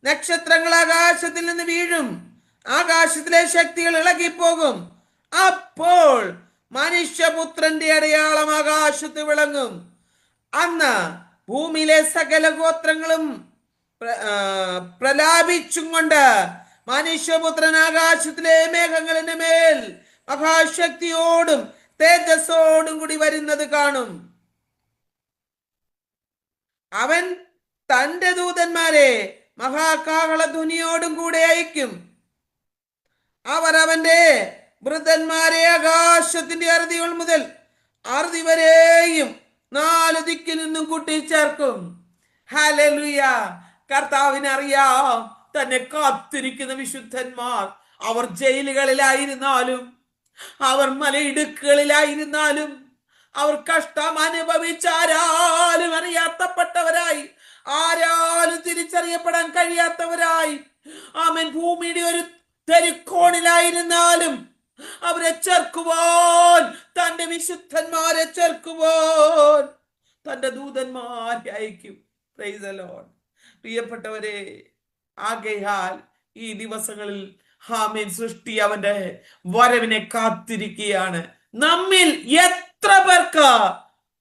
നക്ഷത്രങ്ങൾ ആകാശത്തിൽ നിന്ന് വീഴും, ആകാശത്തിലെ ശക്തികൾ ഇളകിപ്പോകും. അപ്പോൾ മനുഷ്യപുത്രന്റെ അടയാളം ആകാശത്ത് വിളങ്ങും. അന്ന് ഭൂമിയിലെ സകല ഗോത്രങ്ങളും പ്രലാപിച്ചും കൊണ്ട് മനുഷ്യപുത്രൻ ആകാശത്തിലെ മേഘങ്ങളുടെ മേൽ മഹാശക്തിയോടും തേജസ്സോടും കൂടി വരുന്നത് കാണും. അവൻ തന്റെ ദൂതന്മാരെ മഹാകാഹളധ്വനിയോടും കൂടെ അയക്കും. അവർ അവന്റെ വൃദ്ധന്മാരെ ആകാശത്തിന്റെ അറുതികൾ മുതൽ അറുതി വരെയും 4 ദിക്കിൽ നിന്നും കൂട്ടിച്ചേർക്കും. ഹല്ലേലൂയ. കർത്താവിനറിയാം തന്നെ കാത്തിരിക്കുന്ന വിശുദ്ധന്മാർ, അവർ ജയിലുകളിലായിരുന്നാലും, അവർ മലയിടുക്കുകളിലായിരുന്നാലും, അവർ കഷ്ടം അനുഭവിച്ച ആരാലും അറിയാത്തപ്പെട്ടവരായി, ആരാലും തിരിച്ചറിയപ്പെടാൻ കഴിയാത്തവരായി, ആമേൻ, ഭൂമിയുടെ ഒരു തെരുക്കോണിലായിരുന്നാലും അവരെ ചേർക്കുവാൻ, തന്റെ വിശുദ്ധന്മാരെ ചേർക്കുവാൻ തന്റെ ദൂതന്മാരെ അയക്കും. Price the Lord. പ്രിയപ്പെട്ടവരെ, ആകയാൽ ഈ ദിവസങ്ങളിൽ ആമേൻ സൃഷ്ടി അവന്റെ വരവിനെ കാത്തിരിക്കുകയാണ്. നമ്മിൽ എത്ര പേർക്ക്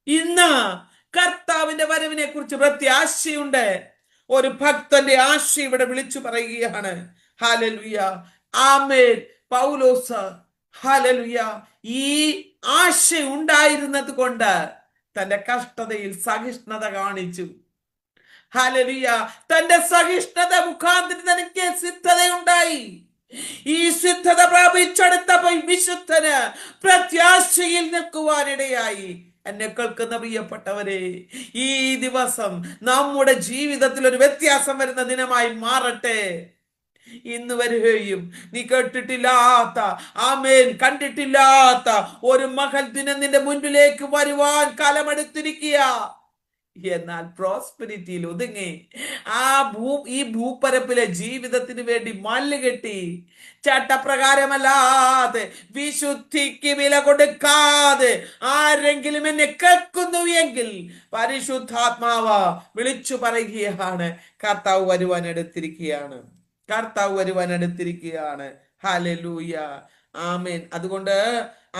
ഇന്ന് കർത്താവിന്റെ വരവിനെ കുറിച്ച് പ്രത്യാശയുണ്ട്? ഒരു ഭക്തന്റെ ആശ ഇവിടെ വിളിച്ചു പറയുകയാണ്. ഹല്ലേലൂയ, ആമേൻ. പൗലോസ്, ഹല്ലേലൂയ, ഈ ആശ ഉണ്ടായിരുന്നത് കൊണ്ട് തന്റെ കഷ്ടതയിൽ സഹിഷ്ണുത കാണിച്ചു. ഹല്ലേലൂയ. തന്റെ സഹിഷ്ണുത മുഖാന്തരം തനിക്ക് സിദ്ധതയുണ്ടായി. ഈ സിദ്ധത പ്രാപിച്ചെടുത്തപ്പോൾ വിശുദ്ധന് പ്രത്യാശയിൽ നിൽക്കുവാനിടയായി. എന്നെ കേൾക്കുന്ന പ്രിയപ്പെട്ടവരെ, ഈ ദിവസം നമ്മുടെ ജീവിതത്തിൽ ഒരു വ്യത്യാസം വരുന്ന ദിനമായി മാറട്ടെ. ഇന്ന് വരികയും നീ കേട്ടിട്ടില്ലാത്ത, ആമേൻ, കണ്ടിട്ടില്ലാത്ത ഒരു മഹൽ ദിനം നിന്റെ മുൻപിലേക്ക് വരുവാൻ കാലമെടുത്തിരിക്കുക. എന്നാൽ പ്രോസ്പെരിറ്റിയിൽ ഒതുങ്ങി ആ ഈ ഭൂപരപ്പിലെ ജീവിതത്തിന് വേണ്ടി മല്ല് കെട്ടി ചട്ടപ്രകാരമല്ലാതെ വിശുദ്ധിക്ക് വില കൊടുക്കാതെ ആരെങ്കിലും എന്നെ കേൾക്കുന്നു എങ്കിൽ പരിശുദ്ധാത്മാവ് വിളിച്ചു പറയുകയാണ്, കർത്താവ് വരുവാൻ എടുത്തിരിക്കുകയാണ്, കർത്താവ് വരുവാൻ എടുത്തിരിക്കുകയാണ്. ഹല്ലേലൂയ, ആമേൻ. അതുകൊണ്ട്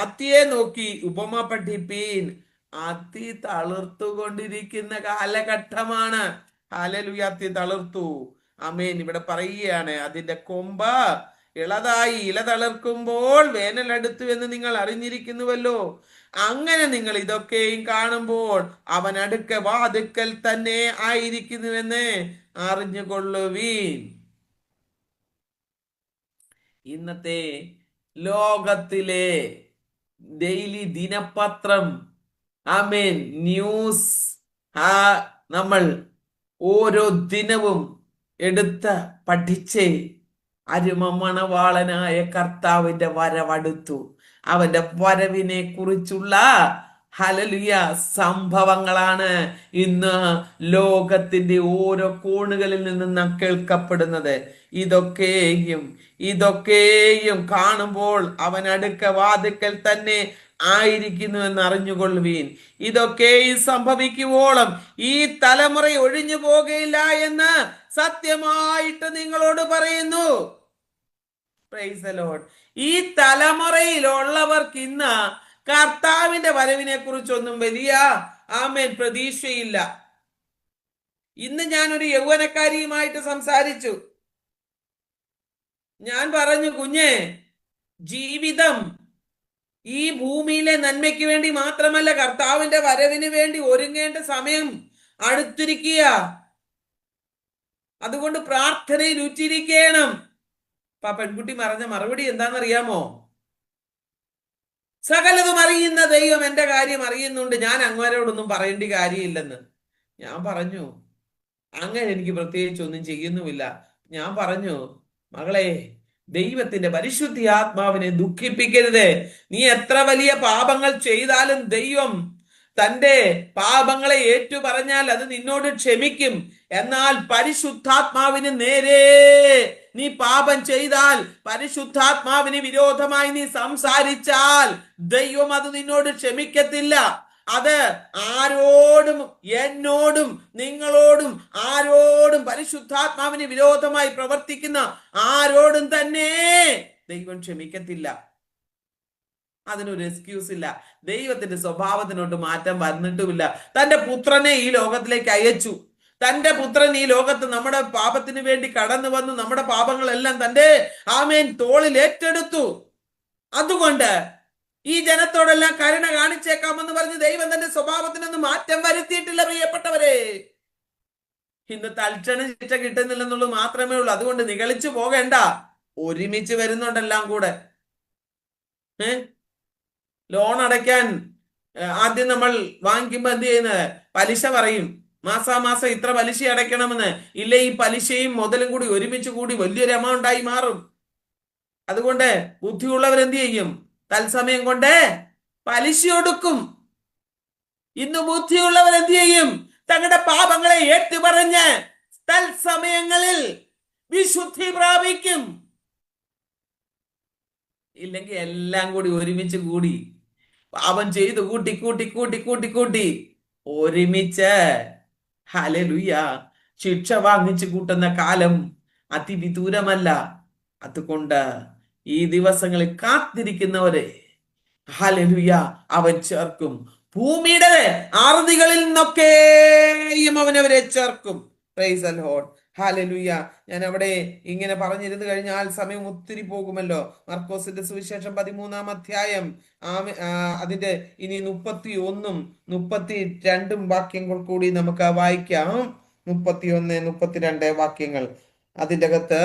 അത്തിയെ നോക്കി ഉപമ പഠിപ്പീൻ. അത്തി തളിർത്തുകൊണ്ടിരിക്കുന്ന കാലഘട്ടമാണ്. ഹല്ലേലൂയ, അത്തി തളിർത്തു. ആമേൻ. ഇവിടെ പറയുകയാണ്, അതിന്റെ കൊമ്പ് ഇളതായി, ഇല തളിർക്കുമ്പോൾ വേനൽ അടുത്തു എന്ന് നിങ്ങൾ അറിഞ്ഞിരിക്കുന്നുവല്ലോ. അങ്ങനെ നിങ്ങൾ ഇതൊക്കെയും കാണുമ്പോൾ അവൻ അടുക്ക വാതുക്കൽ തന്നെ ആയിരിക്കുന്നുവെന്ന് അറിഞ്ഞുകൊള്ളുവീൻ. ഇന്നത്തെ ലോകത്തിലെ ഡെയിലി ദിനപത്രം, ആമേൻ, ന്യൂസ്, നമ്മൾ ഓരോ ദിനവും എടുത്ത് പഠിച്ച് അരുമമണവാളനായ കർത്താവിന്റെ വരവടുത്തു. അവന്റെ വരവിനെ കുറിച്ചുള്ള ഹല്ലേലൂയ സംഭവങ്ങളാണ് ഇന്ന് ലോകത്തിന്റെ ഓരോ കോണുകളിൽ നിന്നും നാം കേൾക്കപ്പെടുന്നത്. ഇതൊക്കെയും കാണുമ്പോൾ അവൻ അടുക്ക വാതിക്കൽ തന്നെ ആയിരിക്കുന്നു എന്ന് അറിഞ്ഞുകൊള്ളുവീൻ. ഇതൊക്കെയും സംഭവിക്കുവോളം ഈ തലമുറ ഒഴിഞ്ഞു പോകുകയില്ല എന്ന് സത്യമായിട്ട് നിങ്ങളോട് പറയുന്നു. Price the Lord. ഈ തലമുറയിലുള്ളവർക്ക് ഇന്ന് കർത്താവിന്റെ വരവിനെ കുറിച്ചൊന്നും വലിയ ആമേൻ പ്രതീക്ഷയില്ല. ഇന്ന് ഞാൻ ഒരു യൗവനക്കാരിയുമായിട്ട് സംസാരിച്ചു. ഞാൻ പറഞ്ഞു, കുഞ്ഞെ, ജീവിതം ഈ ഭൂമിയിലെ നന്മയ്ക്ക് വേണ്ടി മാത്രമല്ല, കർത്താവിന്റെ വരവിന് വേണ്ടി ഒരുങ്ങേണ്ട സമയം അടുത്തിരിക്കുക. അതുകൊണ്ട് പ്രാർത്ഥനയിൽ ഉറ്റിരിക്കണം. അപ്പൊ പെൺകുട്ടി പറഞ്ഞ മറുപടി എന്താണെന്നറിയാമോ? സകലതും അറിയുന്ന ദൈവം എന്റെ കാര്യം അറിയുന്നുണ്ട്, ഞാൻ അങ്ങോരോടൊന്നും പറയേണ്ട കാര്യമില്ലെന്ന്. ഞാൻ പറഞ്ഞു, അങ്ങനെ എനിക്ക് പ്രത്യേകിച്ച് ഒന്നും ചെയ്യുന്നുമില്ല. ഞാൻ പറഞ്ഞു, മകളെ, ദൈവത്തിന്റെ പരിശുദ്ധി ആത്മാവിനെ ദുഃഖിപ്പിക്കരുത്. നീ എത്ര വലിയ പാപങ്ങൾ ചെയ്താലും ദൈവം തന്റെ പാപങ്ങളെ ഏറ്റു പറഞ്ഞാൽ അത് നിന്നോട് ക്ഷമിക്കും. എന്നാൽ പരിശുദ്ധാത്മാവിന് നേരെ നീ പാപം ചെയ്താൽ, പരിശുദ്ധാത്മാവിന് വിരോധമായി നീ സംസാരിച്ചാൽ ദൈവം അത് നിന്നോട് ക്ഷമിക്കത്തില്ല. അത് ആരോടും, എന്നോടും നിങ്ങളോടും, ആരോടും, പരിശുദ്ധാത്മാവിന് വിരോധമായി പ്രവർത്തിക്കുന്ന ആരോടും തന്നെ ദൈവം ക്ഷമിക്കത്തില്ല. അതിനൊരു എക്സ്ക്യൂസ് ഇല്ല. ദൈവത്തിന്റെ സ്വഭാവത്തിനോട്ട് മാറ്റം വന്നിട്ടുമില്ല. തന്റെ പുത്രനെ ഈ ലോകത്തിലേക്ക് അയച്ചു. തന്റെ പുത്രൻ ഈ ലോകത്ത് നമ്മുടെ പാപത്തിന് വേണ്ടി കടന്നു വന്നു. നമ്മുടെ പാപങ്ങളെല്ലാം തന്റെ ആമേൻ തോളിൽ ഏറ്റെടുത്തു. അതുകൊണ്ട് ഈ ജനത്തോടെല്ലാം കരുണ കാണിച്ചേക്കാമെന്ന് പറഞ്ഞ് ദൈവം തന്റെ സ്വഭാവത്തിനൊന്നും മാറ്റം വരുത്തിയിട്ടില്ല. പ്രിയപ്പെട്ടവരെ, ഇന്ന് തൽക്ഷണ ശിക്ഷ കിട്ടുന്നില്ലെന്നുള്ളത് മാത്രമേ ഉള്ളൂ. അതുകൊണ്ട് നിഗളിച്ചു പോകേണ്ട. ഒരുമിച്ച് വരുന്നുണ്ടെല്ലാം കൂടെ. ലോൺ അടയ്ക്കാൻ ആദ്യം നമ്മൾ വാങ്ങിക്കുമ്പോ എന്ത് ചെയ്യുന്നത്? പലിശ പറയും. മാസാമാസം ഇത്ര പലിശ അടയ്ക്കണമെന്ന്. ഇല്ല, ഈ പലിശയും മുതലും കൂടി ഒരുമിച്ച് കൂടി വലിയൊരു എമൗണ്ട് ആയി മാറും. അതുകൊണ്ട് ബുദ്ധിയുള്ളവർ എന്ത് ചെയ്യും? തത്സമയം കൊണ്ട് പലിശ ഒടുക്കും. ഇന്ന് ബുദ്ധിയുള്ളവർ എന്ത് ചെയ്യും? തങ്ങളുടെ പാപങ്ങളെ ഏറ്റുപറഞ്ഞ് തത്സമയങ്ങളിൽ വിശുദ്ധി പ്രാപിക്കും. ഇല്ലെങ്കിൽ എല്ലാം കൂടി ഒരുമിച്ച് കൂടി പാപം ചെയ്ത് കൂട്ടി കൂട്ടി കൂട്ടി കൂട്ടി കൂട്ടി ഒരുമിച്ച് ഹല്ലേലൂയ ശിക്ഷ വാങ്ങിച്ചു കൂട്ടുന്ന കാലം അതിവിദൂരമല്ല. അതുകൊണ്ട് ഈ ദിവസങ്ങളിൽ കാത്തിരിക്കുന്നവരെ ഹല്ലേലൂയ അവൻ ചേർക്കും. ഭൂമിയുടെ ആർദികളിൽ നിന്നൊക്കെയും അവനവരെ ചേർക്കും. Price the Lord. ഹല്ലേലൂയ. ഞാൻ അവിടെ ഇങ്ങനെ പറഞ്ഞിരുന്നു കഴിഞ്ഞാൽ സമയം ഒത്തിരി പോകുമല്ലോ. മർക്കോസിന്റെ സുവിശേഷം 13-ാം അധ്യായം അതിന്റെ ഇനി 31-ഉം 32-ഉം വാക്യങ്ങൾ കൂടി നമുക്ക് വായിക്കാം. 31, 32 വാക്യങ്ങൾ. അതിൻ്റെ അകത്ത്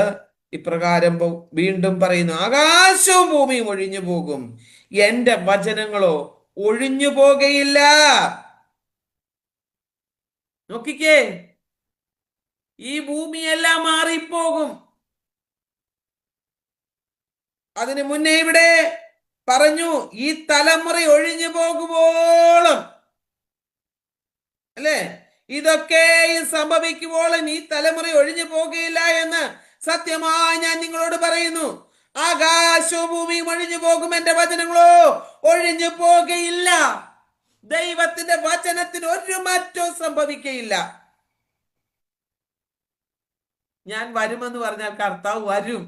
ഇപ്രകാരം വീണ്ടും പറയുന്നു, ആകാശവും ഭൂമിയും ഒഴിഞ്ഞു പോകും, എന്റെ വചനങ്ങളോ ഒഴിഞ്ഞു പോകയില്ല. നോക്കിക്കേ, ഈ ഭൂമിയെല്ലാം മാറിപ്പോകും. അതിനു മുന്നേ ഇവിടെ പറഞ്ഞു, ഈ തലമുറ ഒഴിഞ്ഞു പോകുമ്പോളും, അല്ലേ, ഇതൊക്കെയും സംഭവിക്കുമ്പോൾ ഈ തലമുറ ഒഴിഞ്ഞു പോകുകയില്ല എന്ന് സത്യമായി ഞാൻ നിങ്ങളോട് പറയുന്നു. ആകാശവും ഭൂമിയും ഒഴിഞ്ഞു പോകും, എന്റെ വചനങ്ങളോ ഒഴിഞ്ഞു പോകുകയില്ല. ദൈവത്തിന്റെ വചനത്തിന് ഒരു മാറ്റവും സംഭവിക്കയില്ല. ഞാൻ വരുമെന്ന് പറഞ്ഞാൽ കർത്താവ് വരും.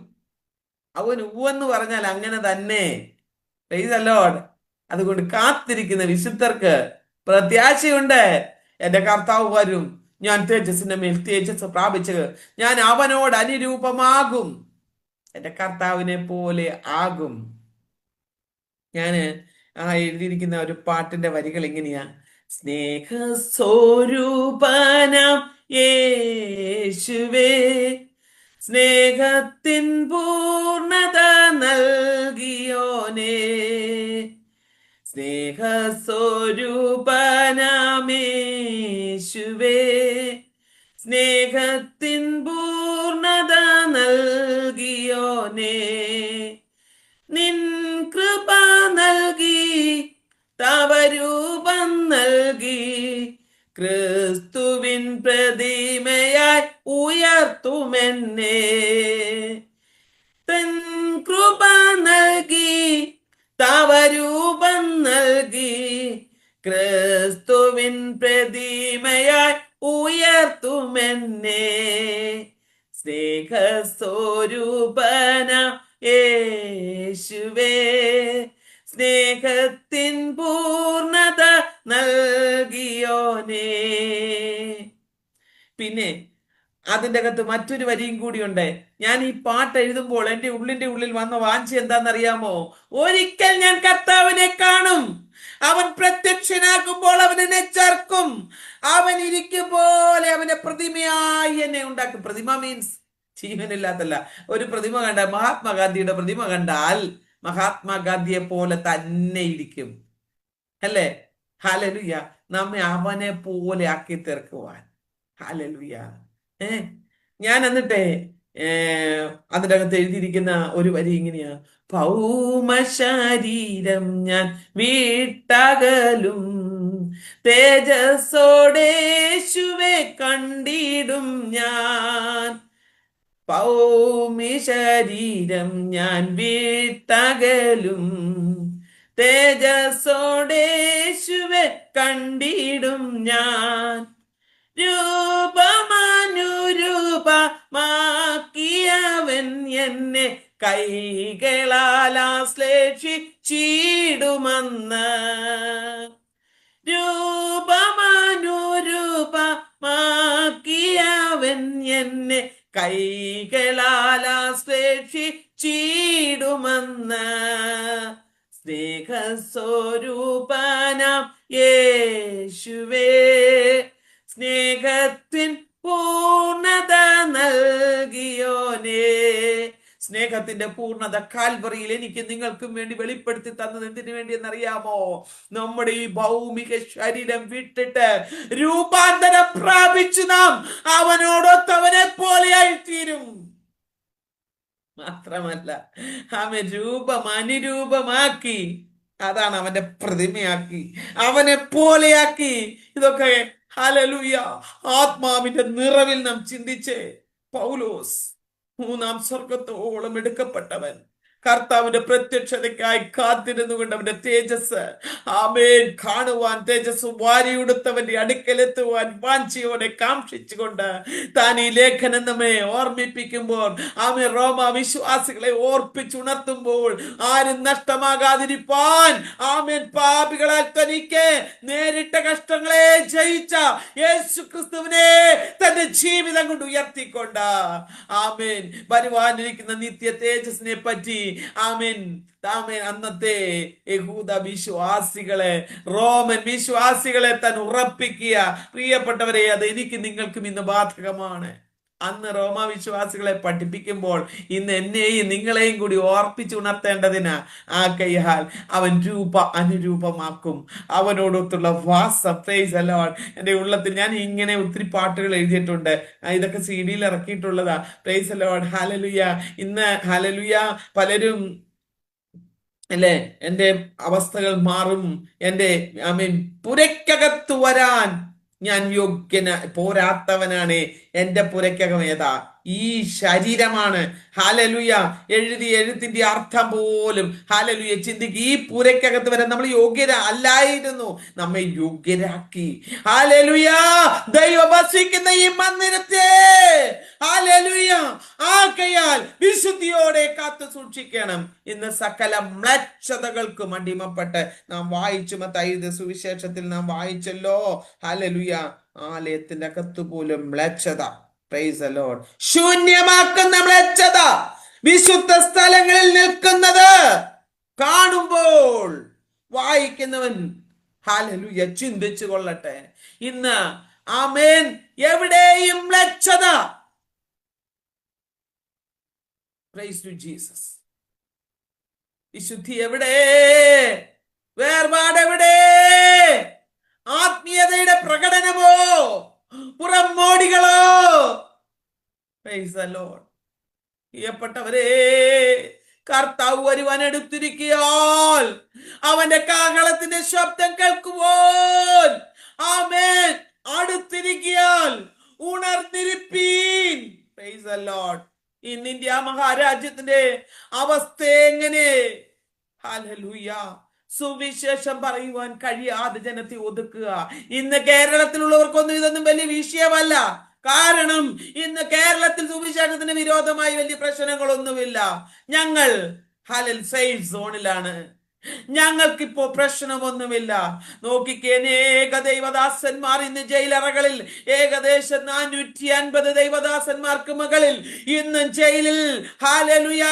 അവൻ ഉവെന്ന് പറഞ്ഞാൽ അങ്ങനെ തന്നെ. Price the Lord. അതുകൊണ്ട് കാത്തിരിക്കുന്ന വിശുദ്ധർക്ക് പ്രത്യാശയുണ്ട്. എന്റെ കർത്താവ് വരും, ഞാൻ തേജസ്സിന്റെ മേൽ തേജസ് പ്രാപിച്ച് ഞാൻ അവനോട് അനുരൂപമാകും, എന്റെ കർത്താവിനെ പോലെ ആകും. ഞാന് എഴുതിയിരിക്കുന്ന ഒരു പാട്ടിന്റെ വരികൾ ഇങ്ങനെയാ: സ്നേഹസ്വരൂപനാം യേശുവേ, സ്നേഹത്തിൻ പൂർണ്ണത നൽകിയോനേ, സ്നേഹസ്വരൂപനാമേശുവേ, സ്നേഹത്തിൻ പൂർണ്ണത നൽകിയോനേ, നിൻ കൃപ നൽകി തവരൂപം നൽകി ക്രിസ്തുവിൻ പ്രതിമയായി ഉയർത്തുമെന്നെ. തൻ കൃപ നൽകി തവരൂപം നൽകി ക്രിസ്തുവിൻ പ്രതിമയായി ഉയർത്തുമെന്നെ. സ്നേഹസ്വരൂപന യേശുവേ, സ്നേഹത്തിൻ പൂർണ്ണത നൽകിയോനേ. പിന്നെ അതിൻ്റെ അകത്ത് മറ്റൊരു വരിയും കൂടിയുണ്ട്. ഞാൻ ഈ പാട്ട് എഴുതുമ്പോൾ എൻ്റെ ഉള്ളിന്റെ ഉള്ളിൽ വന്ന വാഞ്ച എന്താണെന്നറിയാമോ? ഒരിക്കൽ ഞാൻ കർത്താവിനെ കാണും, അവൻ പ്രത്യക്ഷനാകുമ്പോൾ അവൻ എന്നെ ചേർക്കും, അവൻ ഇരിക്കും പോലെ അവന്റെ പ്രതിമയായി എന്നെ ഉണ്ടാക്കും. പ്രതിമ മീൻസ് ജീവനില്ലാത്തല്ല. ഒരു പ്രതിമ കണ്ട, മഹാത്മാഗാന്ധിയുടെ പ്രതിമ കണ്ടാൽ മഹാത്മാഗാന്ധിയെ പോലെ തന്നെ ഇരിക്കും, അല്ലേ? ഹല്ലേലൂയ. നമ്മെ അവനെ പോലെ ആക്കി തീർക്കുവാൻ. ഹല്ലേലൂയ. ഞാൻ എന്നിട്ടേ അതിൻ്റെ അകത്ത് എഴുതിയിരിക്കുന്ന ഒരു വരി ഇങ്ങനെയാ: ഭൗമ ശരീരം ഞാൻ വീട്ടകലും, തേജസ്സോടേശുവെ കണ്ടിടും ഞാൻ. ഭൗമി ശരീരം ഞാൻ വീട്ടകലും, തേജസ്സോടേശുവെ കണ്ടിടും ഞാൻ. രൂപമാനുരൂപമാക്കിയവൻ എന്നെ കൈകളാൽ ആശ്ലേഷിച്ചിടുമെന്ന്. രൂപമാനുരൂപമാക്കിയവൻ എന്നെ കൈകളാൽ ആശ്ലേഷിച്ചിടുമെന്ന്. സ്നേഹസ്വരൂപനാം യേശുവേ, സ്നേഹത്തിൻ പൂർണ്ണത നൽകിയോനേ. സ്നേഹത്തിന്റെ പൂർണ്ണത കാൽവറിയിൽ എനിക്ക് നിങ്ങൾക്കും വേണ്ടി വെളിപ്പെടുത്തി തന്നത് എന്തിനു വേണ്ടി എന്നറിയാമോ? നമ്മുടെ ഈ ഭൗമിക ശരീരം വിട്ടിട്ട് രൂപാന്തരം പ്രാപിച്ചു നാം അവനോടൊത്തവനെ പോലെയായി തീരും. മാത്രമല്ല, അവൻ അനുരൂപമാക്കി, അതാണ് അവന്റെ പ്രതിമയാക്കി, അവനെ പോലെയാക്കി. ഇതൊക്കെ ഹല്ലേലൂയ ആത്മാവിന്റെ നിറവിൽ നാം ചിന്തിച്ചേ. പൗലോസ് മൂന്നാം സ്വർഗത്തോളം എടുക്കപ്പെട്ടവൻ കർത്താവിന്റെ പ്രത്യക്ഷതയ്ക്കായി കാത്തിരുന്നുകൊണ്ട് അവന്റെ തേജസ് ആമേൻ കാണുവാൻ, തേജസ് വാരിയെടുത്തവന്റെ അടുക്കലെത്തുവാൻ വാഞ്ചയോടെ കാംക്ഷിച്ചുകൊണ്ട് താൻ ഈ ലേഖനം നമ്മെ ഓർമ്മിപ്പിക്കുമ്പോൾ, ആമേൻ റോമ വിശ്വാസികളെ ഓർപ്പിച്ചുണർത്തുമ്പോൾ, ആരും നഷ്ടമാകാതിരിപ്പാൻ ആമേൻ പാപികളാൽ തനിക്ക് നേരിട്ട കഷ്ടങ്ങളെ ജയിച്ച യേശു ക്രിസ്തുവിനെ തന്റെ ജീവിതം കൊണ്ട് ഉയർത്തിക്കൊണ്ട് ആമേൻ വരുവാനിരിക്കുന്ന നിത്യ തേജസ്സിനെ പറ്റി ആമേൻ അന്നത്തെ യഹൂദ വിശ്വാസികളെ, റോമൻ വിശ്വാസികളെ താൻ ഉറപ്പിക്കുക. പ്രിയപ്പെട്ടവരെ, അത് എനിക്ക് നിങ്ങൾക്കും ഇന്ന് ബാധകമാണ്. അന്ന് റോമ വിശ്വാസികളെ പഠിപ്പിക്കുമ്പോൾ ഇന്ന് എന്നെയും നിങ്ങളെയും കൂടി ഓർപ്പിച്ചുണർത്തേണ്ടതിന് ആ കൈയാൽ അവൻ അനുരൂപമാക്കും. അവനോടൊത്തുള്ള വാസം. Praise the Lord. എൻ്റെ ഉള്ളത്തിൽ ഞാൻ ഇങ്ങനെ ഒത്തിരി പാട്ടുകൾ എഴുതിയിട്ടുണ്ട്, ഇതൊക്കെ CD-യിൽ ഇറക്കിയിട്ടുള്ളതാ. Praise the Lord. ഹല്ലേലൂയ. ഇന്ന് ഹല്ലേലൂയ പലരും അല്ലേ, എൻ്റെ അവസ്ഥകൾ മാറും, എൻ്റെ പുരയ്ക്കകത്ത് വരാൻ ഞാൻ പോരാത്തവനാണ്. എന്റെ പുരയ്ക്കകം ഏതാ? ഈ ശരീരമാണ്. ഹാലലുയ. എഴുതിയ എഴുത്തിന്റെ അർത്ഥം പോലും ഹാലലുയ ചിന്തിക്ക്. ഈ പുരയ്ക്കകത്ത് വരെ നമ്മൾ യോഗ്യര അല്ലായിരുന്നു, നമ്മെ യോഗ്യരാക്കി. ഹാലലുയ. ദൈവം വസിക്കുന്ന ഈ മന്ദിരത്തെ ഹാലലുയ ആകയാൽ വിശുദ്ധിയോടെ കാത്തു സൂക്ഷിക്കണം. ഇന്ന് സകല മ്ലേച്ഛതകൾക്കും അടിമപ്പെട്ട് നാം വായിച്ചു, മത്തായിയുടെ സുവിശേഷത്തിൽ നാം വായിച്ചല്ലോ. ഹാലലുയ. ആലയത്തിന്റെ അകത്ത് പോലും മ്ലേച്ഛത. Price the Lord. ശൂന്യമാക്കുന്ന മ്ലേച്ഛത വിശുദ്ധ സ്ഥലങ്ങളിൽ നിൽക്കുന്നത് കാണുമ്പോൾ വായിക്കുന്നവൻ ഹാലലുയ ചിന്തിച്ചു കൊള്ളട്ടെ. ഇന്ന് ആമേൻ എവിടെയും മ്ലേച്ഛത. Praise to Jesus. വിശുദ്ധി എവിടെ? വേർപാട് എവിടെ? ആത്മീയതയുടെ പ്രകടനമോ പുറമോടികളോ? Praise the Lord. പ്രിയപ്പെട്ടവരെ, കർത്താവ് വരുവാൻ എടുത്തിരിക്കയാൽ അവന്റെ കാഹളത്തിന്റെ ശബ്ദം കേൾക്കുവാൻ ആമേൻ അടുത്തിരിക്കയാൽ ഉണർന്നിരിപ്പീൻ. Praise the Lord. ഇന്ന് ഇന്ത്യ മഹാരാജ്യത്തിന്റെ അവസ്ഥ എങ്ങനെ? ഹല്ലേലൂയ. സുവിശേഷം പറയുവാൻ കഴിയാതെ ജനത്തെ ഒതുക്കുക. ഇന്ന് കേരളത്തിലുള്ളവർക്കൊന്നും ഇതൊന്നും വലിയ വിഷയമല്ല. കാരണം ഇന്ന് കേരളത്തിൽ സുവിശേഷത്തിന് വിരോധമായി വലിയ പ്രശ്നങ്ങളൊന്നുമില്ല. ഞങ്ങൾ സേഫ് സോണിലാണ്. ഞങ്ങൾക്കിപ്പോ പ്രശ്നമൊന്നുമില്ല. നോക്കിക്കേ, അനേക ദൈവദാസന്മാർ ഇന്ന് ജയിലറകളിൽ, ഏകദേശം 450 ദൈവദാസന്മാർക്ക് മുകളിൽ ഇന്നും ജയിലിൽ. ഹല്ലേലൂയ.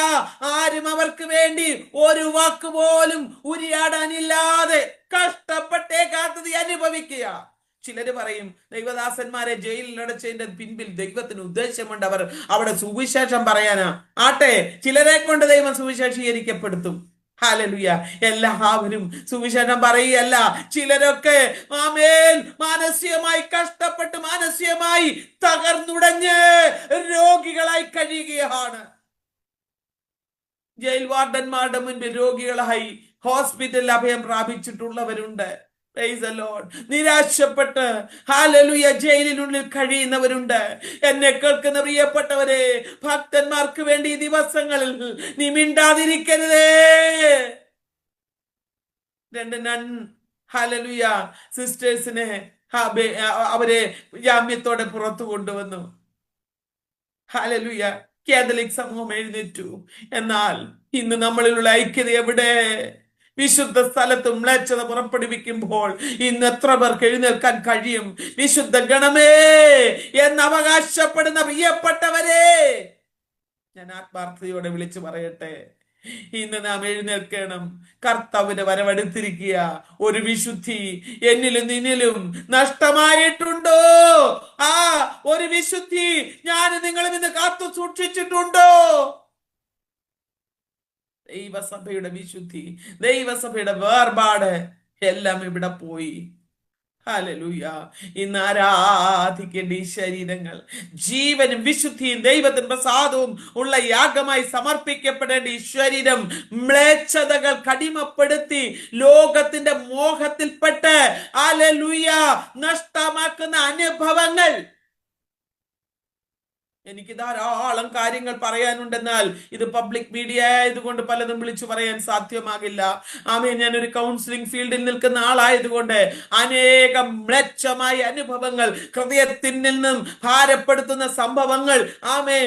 ആരും അവർക്ക് വേണ്ടി ഒരു വാക്ക് പോലും ഉരിയാടാനില്ലാതെ കഷ്ടപ്പെട്ടേ കാത്തത് അനുഭവിക്കുക. ചിലര് പറയും ദൈവദാസന്മാരെ ജയിലിൽ അടച്ചതിന്റെ പിൻപിൽ ദൈവത്തിന് ഉദ്ദേശമുണ്ട്, അവർ അവിടെ സുവിശേഷം പറയാനാ. ആട്ടെ, ചിലരെ കൊണ്ട് ദൈവം സുവിശേഷീകരിക്കപ്പെടുത്തും. ഹല്ലേലൂയ. എല്ലാവരും സുവിശേഷം പറയുകയല്ല. ചിലരൊക്കെ ആമേൻ മാനസികമായി കഷ്ടപ്പെട്ട്, മാനസികമായി തകർന്നുടഞ്ഞ് രോഗികളായി കഴിയുകയാണ്. ജയിൽ വാർഡന്മാരുടെ മുൻപിൽ രോഗികളായി ഹോസ്പിറ്റലിൽ അഭയം പ്രാപിച്ചിട്ടുള്ളവരുണ്ട്. Praise the Lord. നിരാശപ്പെട്ട് ഹല്ലേലൂയ ജയിലിനുള്ളിൽ കഴിയുന്നവരുണ്ട്. എന്നെ കേൾക്കുന്ന പ്രിയപ്പെട്ടവരെ, ഭക്തന്മാർക്ക് വേണ്ടി ഈ ദിവസങ്ങളിൽ നീ മിണ്ടാതിരിക്കരുതേ. 2 ഹല്ലേലൂയ സിസ്റ്റേഴ്സിനെ അവരെ ജാമ്യത്തോടെ പുറത്തു കൊണ്ടുവന്നു. ഹല്ലേലൂയ. കാത്തലിക് സമൂഹം എഴുന്നേറ്റു. എന്നാൽ ഇന്ന് നമ്മളിലുള്ള ഐക്യത എവിടെ? വിശുദ്ധ സ്ഥലത്ത് മ്ലേച്ഛത പുറപ്പെടുവിക്കുമ്പോൾ ഇന്ന് എത്ര പേർക്ക് എഴുന്നേൽക്കാൻ കഴിയും? വിശുദ്ധ ഗണമേ എന്ന് അവകാശപ്പെടുന്ന പ്രിയപ്പെട്ടവരെ, ഞാൻ ആത്മാർത്ഥതയോടെ വിളിച്ചു പറയട്ടെ, ഇന്ന് നാം എഴുന്നേൽക്കണം. കർത്താവിന്റെ വരവെടുത്തിരിക്കുക. ഒരു വിശുദ്ധി എന്നിലും നിന്നിലും നഷ്ടമായിട്ടുണ്ടോ? ആ ഒരു വിശുദ്ധി ഞാൻ നിങ്ങളും ഇന്ന് കാത്തു സൂക്ഷിച്ചിട്ടുണ്ടോ? ദൈവസഭയുടെ വിശുദ്ധി, ദൈവസഭയുടെ വേർപാട് എല്ലാം ഇവിടെ പോയി. ഹല്ലേലൂയ. ഇന്ന് ആരാധിക്കേണ്ട ഈ ശരീരങ്ങൾ ജീവനും വിശുദ്ധിയും ദൈവത്തിന് പ്രസാദവും ഉള്ള യാഗമായി സമർപ്പിക്കപ്പെടേണ്ട ഈ ശരീരം മ്ലേച്ഛതകൾ കടിമപ്പെടുത്തി ലോകത്തിന്റെ മോഹത്തിൽപ്പെട്ട് ഹല്ലേലൂയ നഷ്ടമാക്കുന്ന അനുഭവങ്ങൾ. എനിക്ക് ധാരാളം കാര്യങ്ങൾ പറയാനുണ്ടെന്നാൽ ഇത് പബ്ലിക് മീഡിയ ആയതുകൊണ്ട് പലതും വിളിച്ചു പറയാൻ സാധ്യമാകില്ല. ആമേ, ഞാനൊരു കൗൺസിലിംഗ് ഫീൽഡിൽ നിൽക്കുന്ന ആളായതുകൊണ്ട് അനേകം മ്ലേച്ഛമായ അനുഭവങ്ങൾ, ഹൃദയത്തിൽ നിന്നും ഭാരപ്പെടുത്തുന്ന സംഭവങ്ങൾ ആമേ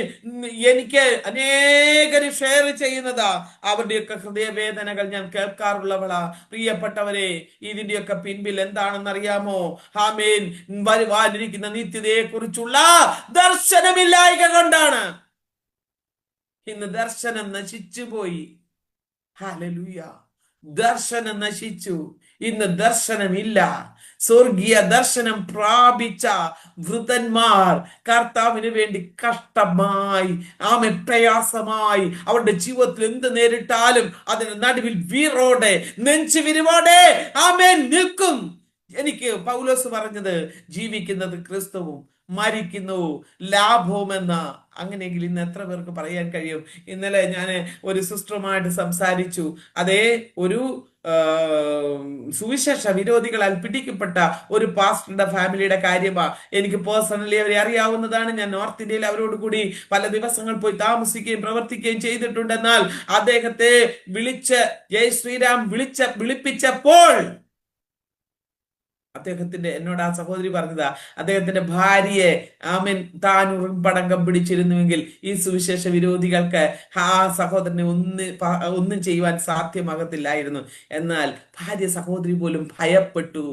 എനിക്ക് അനേകര് ഷെയർ ചെയ്യുന്നതാ. അവരുടെയൊക്കെ ഹൃദയവേദനകൾ ഞാൻ കേൾക്കാറുള്ളവളാ. പ്രിയപ്പെട്ടവരെ, ഇതിന്റെയൊക്കെ പിൻപിൽ എന്താണെന്നറിയാമോ? ആമേൻ, വരുവാനിരിക്കുന്ന നിത്യതയെ കുറിച്ചുള്ള ദർശനമില്ല കൊണ്ടാണ്. ഇന്ന് ദർശനം നശിച്ചു പോയി. ഹല്ലേലൂയ. ദർശനം നശിച്ചു. ഇന്ന് ദർശനമില്ല. സ്വർഗീയ ദർശനം പ്രാപിച്ച വൃതന്മാർ കർത്താവിന് വേണ്ടി കഷ്ടമായി ആമേ പ്രയാസമായി അവരുടെ ജീവിതത്തിൽ എന്ത് നേരിട്ടാലും അതിന് നടുവിൽ വീറോടെ നെഞ്ചുവിരിവോടെ ആമേൻ നിൽക്കും. എനിക്ക് പൗലോസ് പറഞ്ഞത് ജീവിക്കുന്നത് ക്രിസ്തുവും മരിക്കുന്നു ലാഭവുമെന്ന. അങ്ങനെയെങ്കിൽ ഇന്ന് എത്ര പേർക്ക് പറയാൻ കഴിയും? ഇന്നലെ ഞാൻ ഒരു സിസ്റ്ററുമായിട്ട് സംസാരിച്ചു. അതേ ഒരു സുവിശേഷ വിരോധികളാൽ പിടിക്കപ്പെട്ട ഒരു പാസ്റ്ററുടെ ഫാമിലിയുടെ കാര്യമാ. എനിക്ക് പേഴ്സണലി അവരെ അറിയാവുന്നതാണ്. ഞാൻ നോർത്ത് ഇന്ത്യയിൽ അവരോട് കൂടി പല ദിവസങ്ങൾ പോയി താമസിക്കുകയും പ്രവർത്തിക്കുകയും ചെയ്തിട്ടുണ്ടെന്നാൽ അദ്ദേഹത്തെ ജയ് ശ്രീരാം വിളിപ്പിച്ചപ്പോൾ എന്നോട് ആ സഹോദരി പറഞ്ഞതാ, അദ്ദേഹത്തിന്റെ ഭാര്യയെ ആമൻ താൻ ഉറുമ്പടങ്കം പിടിച്ചിരുന്നുവെങ്കിൽ ഈ സുവിശേഷ വിരോധികൾക്ക് ആ സഹോദരനെ ഒന്നും ചെയ്യുവാൻ സാധ്യമാകത്തില്ലായിരുന്നു. എന്നാൽ ഭാര്യ സഹോദരി പോലും ഭയപ്പെട്ടു.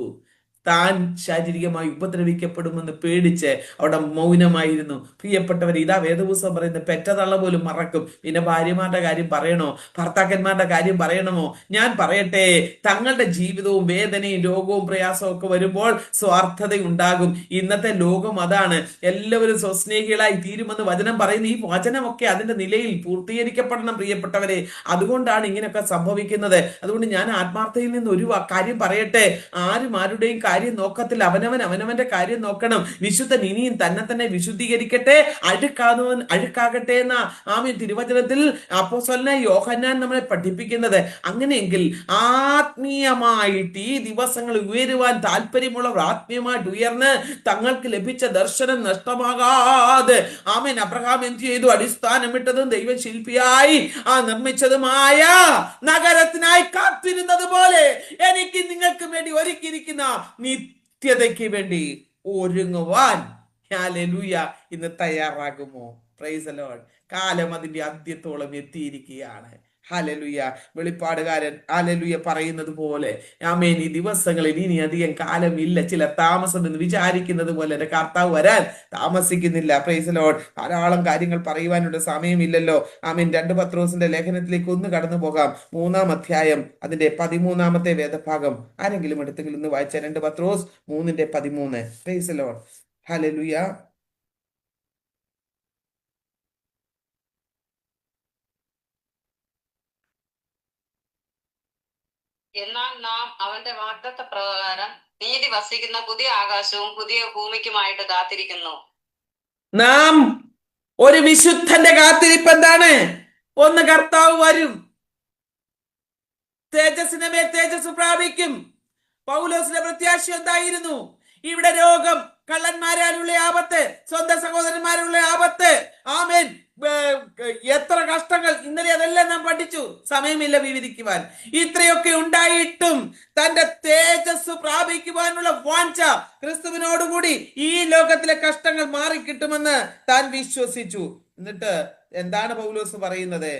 താൻ ശാരീരികമായി ഉപദ്രവിക്കപ്പെടുമെന്ന് പേടിച്ച് അവിടെ മൗനമായിരുന്നു. പ്രിയപ്പെട്ടവർ, ഇതാ വേദപുസ്തകം പറയുന്നത് പെറ്റതള്ള പോലും മറക്കും. പിന്നെ ഭാര്യമാരുടെ കാര്യം പറയണോ? ഭർത്താക്കന്മാരുടെ കാര്യം പറയണമോ? ഞാൻ പറയട്ടെ, തങ്ങളുടെ ജീവിതവും വേദനയും രോഗവും പ്രയാസവും ഒക്കെ വരുമ്പോൾ സ്വാർത്ഥതയുണ്ടാകും. ഇന്നത്തെ ലോകം അതാണ്. എല്ലാവരും സ്വസ്നേഹികളായി തീരുമെന്ന് വചനം പറയുന്നു. ഈ വചനമൊക്കെ അതിന്റെ നിലയിൽ പൂർത്തീകരിക്കപ്പെടണം പ്രിയപ്പെട്ടവരെ. അതുകൊണ്ടാണ് ഇങ്ങനെയൊക്കെ സംഭവിക്കുന്നത്. അതുകൊണ്ട് ഞാൻ ആത്മാർത്ഥയിൽ നിന്ന് ഒരു കാര്യം പറയട്ടെ, ആരും ആരുടെയും കാര്യം നോക്കത്തില്ല. അവനവന്റെ കാര്യം നോക്കണം. വിശുദ്ധൻ ഇനിയും തന്നെ വിശുദ്ധീകരിക്കട്ടെ, അഴുക്കാകട്ടെ എന്ന ആമീൻ തിരുവചനത്തിൽ അപ്പോസ്തലനായ യോഹന്നാൻ നമ്മളെ പഠിപ്പിക്കുന്നത്. അങ്ങനെയെങ്കിൽ ആത്മീയമായിട്ട് ഈ ദിവസങ്ങൾ ഉയരുവാൻ താല്പര്യമുള്ളവർ ആത്മീയമായിട്ട് ഉയർന്ന് തങ്ങൾക്ക് ലഭിച്ച ദർശനം നഷ്ടമാകാതെ ആമീൻ അബ്രഹാം എന്ത് ചെയ്തു? അടിസ്ഥാനമിട്ടതും ദൈവശില്പിയായി നിർമ്മിച്ചതുമായ നഗരത്തിനായി കാത്തിരുന്നത് പോലെ എനിക്ക് നിങ്ങൾക്ക് വേണ്ടി ഒരുക്കിയിരിക്കുന്ന നിത്യതയ്ക്ക് വേണ്ടി ഒരുങ്ങുവാൻ ഹല്ലേലൂയ ഇന്ന് തയ്യാറാകുമോ? Price the Lord. കാലം അതിന്റെ അന്ത്യത്തോളം എത്തിയിരിക്കുകയാണ്. ഹല്ലേലൂയ. വെളിപ്പാടുകാരൻ ഹല്ലേലൂയ പറയുന്നത് പോലെ ആമേൻ ഈ ദിവസങ്ങളിൽ ഇനി അധികം കാലമില്ല. ചില താമസം എന്ന് വിചാരിക്കുന്നത് പോലെ എൻ്റെ കർത്താവ് വരാൻ താമസിക്കുന്നില്ല. Price the Lord. ധാരാളം കാര്യങ്ങൾ പറയുവാനുള്ള സമയമില്ലല്ലോ. ആമേൻ. 2 പത്രോസിന്റെ ലേഖനത്തിലേക്ക് ഒന്ന് കടന്നു പോകാം. 3-ാം അധ്യായം അതിന്റെ 13-ാമത്തെ വേദഭാഗം ആരെങ്കിലും എടുത്തെങ്കിലും ഒന്ന് വായിച്ച 2 പത്രോസ് 3:13. Price the Lord. ഹല്ലേലൂയ. എന്നാൽ നാം അവന്റെ വാഗ്ദത്ത പ്രകാരം നീതി വസിക്കുന്ന പുതിയ ആകാശവും പുതിയ ഭൂമിക്കുമായിട്ട് കാത്തിരിക്കുന്നു. നാം ഒരു വിശുദ്ധന്റെ കാത്തിരിപ്പ് എന്താണ്? ഒന്ന്, കർത്താവ് വരും, തേജസ്സിന്റെ മേൽ തേജസ് പ്രാപിക്കും. പൗലോസിന്റെ പ്രത്യാശ എന്തായിരുന്നു? ഇവിടെ രോഗം, കള്ളന്മാരാലുള്ള ആപത്ത്, സ്വന്തം സഹോദരന്മാരുള്ള ആപത്ത്, ആമേൻ, എത്ര കഷ്ടങ്ങൾ. ഇന്നലെ അതെല്ലാം നാം പഠിച്ചു, സമയമില്ല വിവരിക്കുവാൻ. ഇത്രയൊക്കെ ഉണ്ടായിട്ടും തന്റെ തേജസ് പ്രാപിക്കുവാനുള്ള വാഞ്ച, ക്രിസ്തുവിനോടുകൂടി ഈ ലോകത്തിലെ കഷ്ടങ്ങൾ മാറിക്കിട്ടുമെന്ന് താൻ വിശ്വസിച്ചു. എന്നിട്ട് എന്താണ് പൗലോസ് പറയുന്നത്?